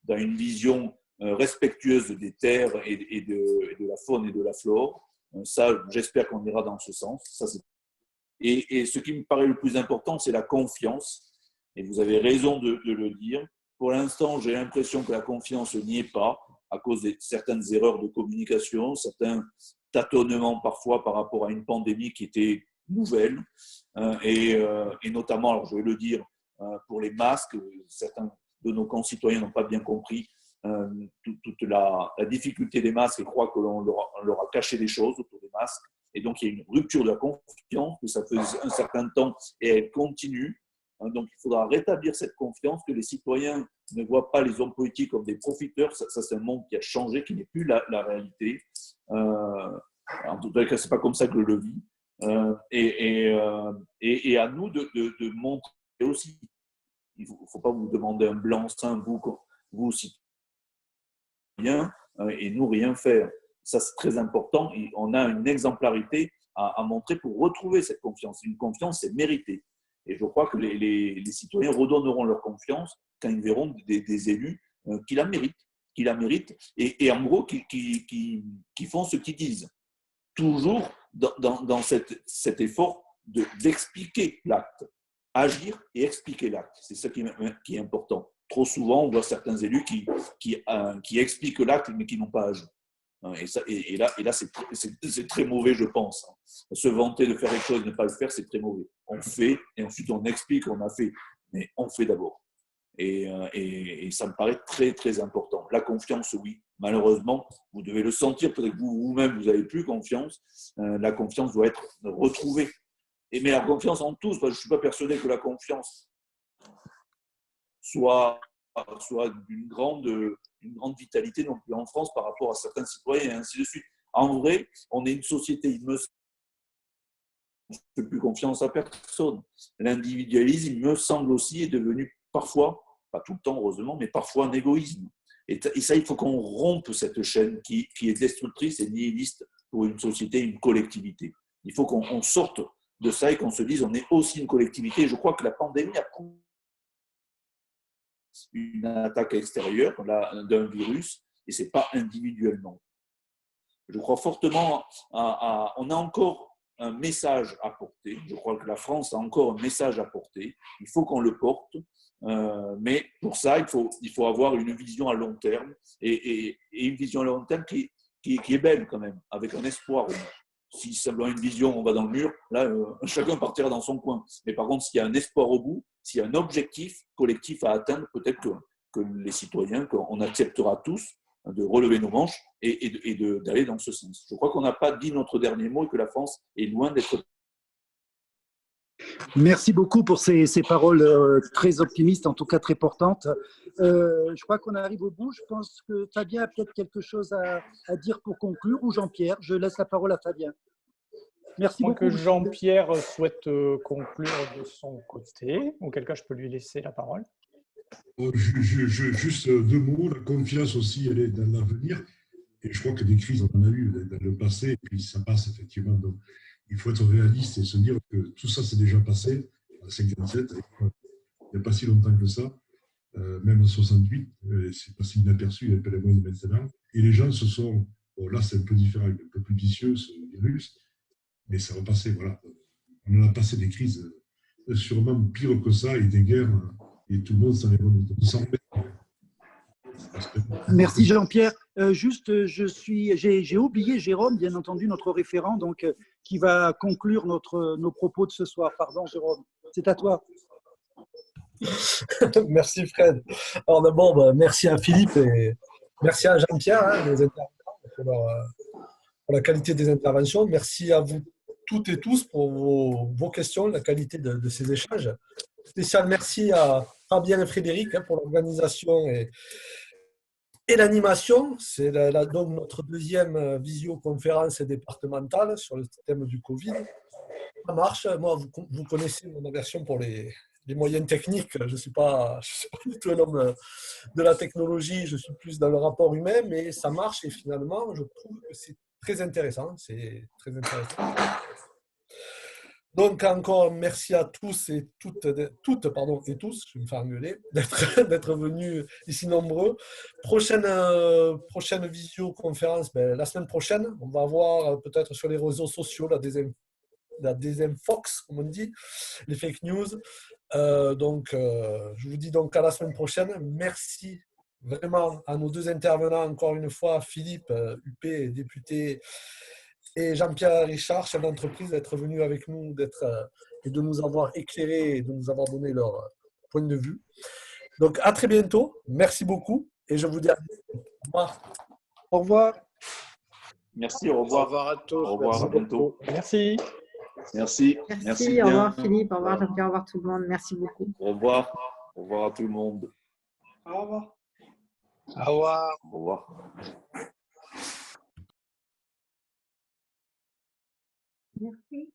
une vision respectueuse des terres et de la faune et de la flore, ça, j'espère qu'on ira dans ce sens. Ça, et ce qui me paraît le plus important, c'est la confiance. Et vous avez raison de le dire. Pour l'instant, j'ai l'impression que la confiance n'y est pas à cause de certaines erreurs de communication, certains tâtonnements parfois par rapport à une pandémie qui était nouvelle. Et notamment, alors je vais le dire, pour les masques, certains de nos concitoyens n'ont pas bien compris toute la difficulté des masques et croient que l'on leur a caché des choses autour des masques. Et donc, il y a une rupture de la confiance, que ça fait un certain temps et elle continue. Donc, il faudra rétablir cette confiance, que les citoyens ne voient pas les hommes politiques comme des profiteurs. Ça c'est un monde qui a changé, qui n'est plus la réalité. En tout cas, ce n'est pas comme ça que je le vis. Et à nous de montrer aussi. Il ne faut pas vous demander un blanc-seing, vous citoyens, et nous rien faire. Ça, c'est très important. Et on a une exemplarité à montrer pour retrouver cette confiance. Une confiance, c'est mérité. Et je crois que les citoyens redonneront leur confiance quand ils verront des élus qui la méritent, et en gros, qui font ce qu'ils disent. Toujours dans cet effort d'expliquer l'acte. Agir et expliquer l'acte. C'est ça qui est important. Trop souvent, on voit certains élus qui expliquent l'acte, mais qui n'ont pas agi. Et là c'est très mauvais, je pense. Se vanter de faire quelque chose et ne pas le faire, c'est très mauvais. On fait, et ensuite on explique qu'on a fait. Mais on fait d'abord. Et ça me paraît très, très important. La confiance, oui. Malheureusement, vous devez le sentir. Peut-être que vous-même, vous n'avez plus confiance. La confiance doit être retrouvée. Mais la confiance en tous, parce que je ne suis pas persuadé que la confiance soit d'une grande vitalité non plus en France par rapport à certains citoyens et ainsi de suite. En vrai, on est une société, il me semble, je ne fais plus confiance à personne. L'individualisme, il me semble aussi, est devenu parfois, pas tout le temps heureusement, mais parfois un égoïsme. Et ça, il faut qu'on rompe cette chaîne qui est destructrice et nihiliste pour une société, une collectivité. Il faut qu'on sorte de ça et qu'on se dise on est aussi une collectivité. Je crois que la pandémie a prouvé une attaque extérieure d'un virus et ce n'est pas individuellement. Je crois fortement on a encore un message à porter. Je crois que la France a encore un message à porter. Il faut qu'on le porte, mais pour ça, il faut avoir une vision à long terme et une vision à long terme qui est belle quand même, avec un espoir. Si simplement une vision, on va dans le mur, là, chacun partira dans son coin. Mais par contre, s'il y a un espoir au bout, s'il y a un objectif collectif à atteindre, peut-être que les citoyens, qu'on acceptera tous de relever nos manches et d'aller dans ce sens. Je crois qu'on n'a pas dit notre dernier mot et que la France est loin d'être... Merci beaucoup pour ces paroles très optimistes, en tout cas très portantes. Je crois qu'on arrive au bout. Je pense que Fabien a peut-être quelque chose à dire pour conclure, ou Jean-Pierre. Je laisse la parole à Fabien. Merci beaucoup. Que Jean-Pierre souhaite conclure de son côté. Auquel cas, je peux lui laisser la parole. Juste 2 mots. La confiance aussi, elle est dans l'avenir. Et je crois que des crises, on en a eu dans le passé, et puis ça passe effectivement. Donc, il faut être réaliste et se dire que tout ça, c'est déjà passé. à 57, il n'y a pas si longtemps que ça, même en 68, c'est passé inaperçu, il n'y avait pas les moyens de maintenant. Et les gens se sont, bon, là c'est un peu différent, un peu plus vicieux ce virus, mais ça va passer, voilà. On en a passé des crises sûrement pires que ça et des guerres, et tout le monde s'en est rendu compte. Merci Jean-Pierre. Juste, j'ai oublié Jérôme, bien entendu, notre référent, donc, qui va conclure nos propos de ce soir. Pardon Jérôme, c'est à toi. Merci Fred. Alors d'abord, merci à Philippe et merci à Jean-Pierre, hein, les intervenants, pour la qualité des interventions. Merci à vous toutes et tous pour vos questions, la qualité de ces échanges. Spécial merci à Fabien et Frédéric, hein, pour l'organisation et l'animation. C'est donc notre deuxième visioconférence départementale sur le thème du Covid. Ça marche. Moi, vous connaissez mon aversion pour les moyens techniques. Je ne suis pas du tout un homme de la technologie, je suis plus dans le rapport humain, mais ça marche et finalement, je trouve que c'est très intéressant. C'est très intéressant. Donc, encore merci à tous et toutes pardon, et tous, je vais me faire engueuler, d'être venus ici nombreux. Prochaine visioconférence, la semaine prochaine, on va voir peut-être sur les réseaux sociaux la désinfox, comme on dit, les fake news. Je vous dis donc à la semaine prochaine. Merci vraiment à nos deux intervenants, encore une fois, Philippe, UP, député, et Jean-Pierre Richard, chef d'entreprise, d'être venus avec nous et de nous avoir éclairés et de nous avoir donné leur point de vue. Donc, à très bientôt. Merci beaucoup. Et je vous dis au revoir. Au revoir. Merci, au revoir. Au revoir à tous. Au revoir, à bientôt. Merci. Merci. Merci, au revoir Philippe, au revoir Jean-Pierre, au revoir tout le monde. Merci beaucoup. Au revoir. Au revoir à tout le monde. Au revoir. Au revoir. Au revoir. Merci.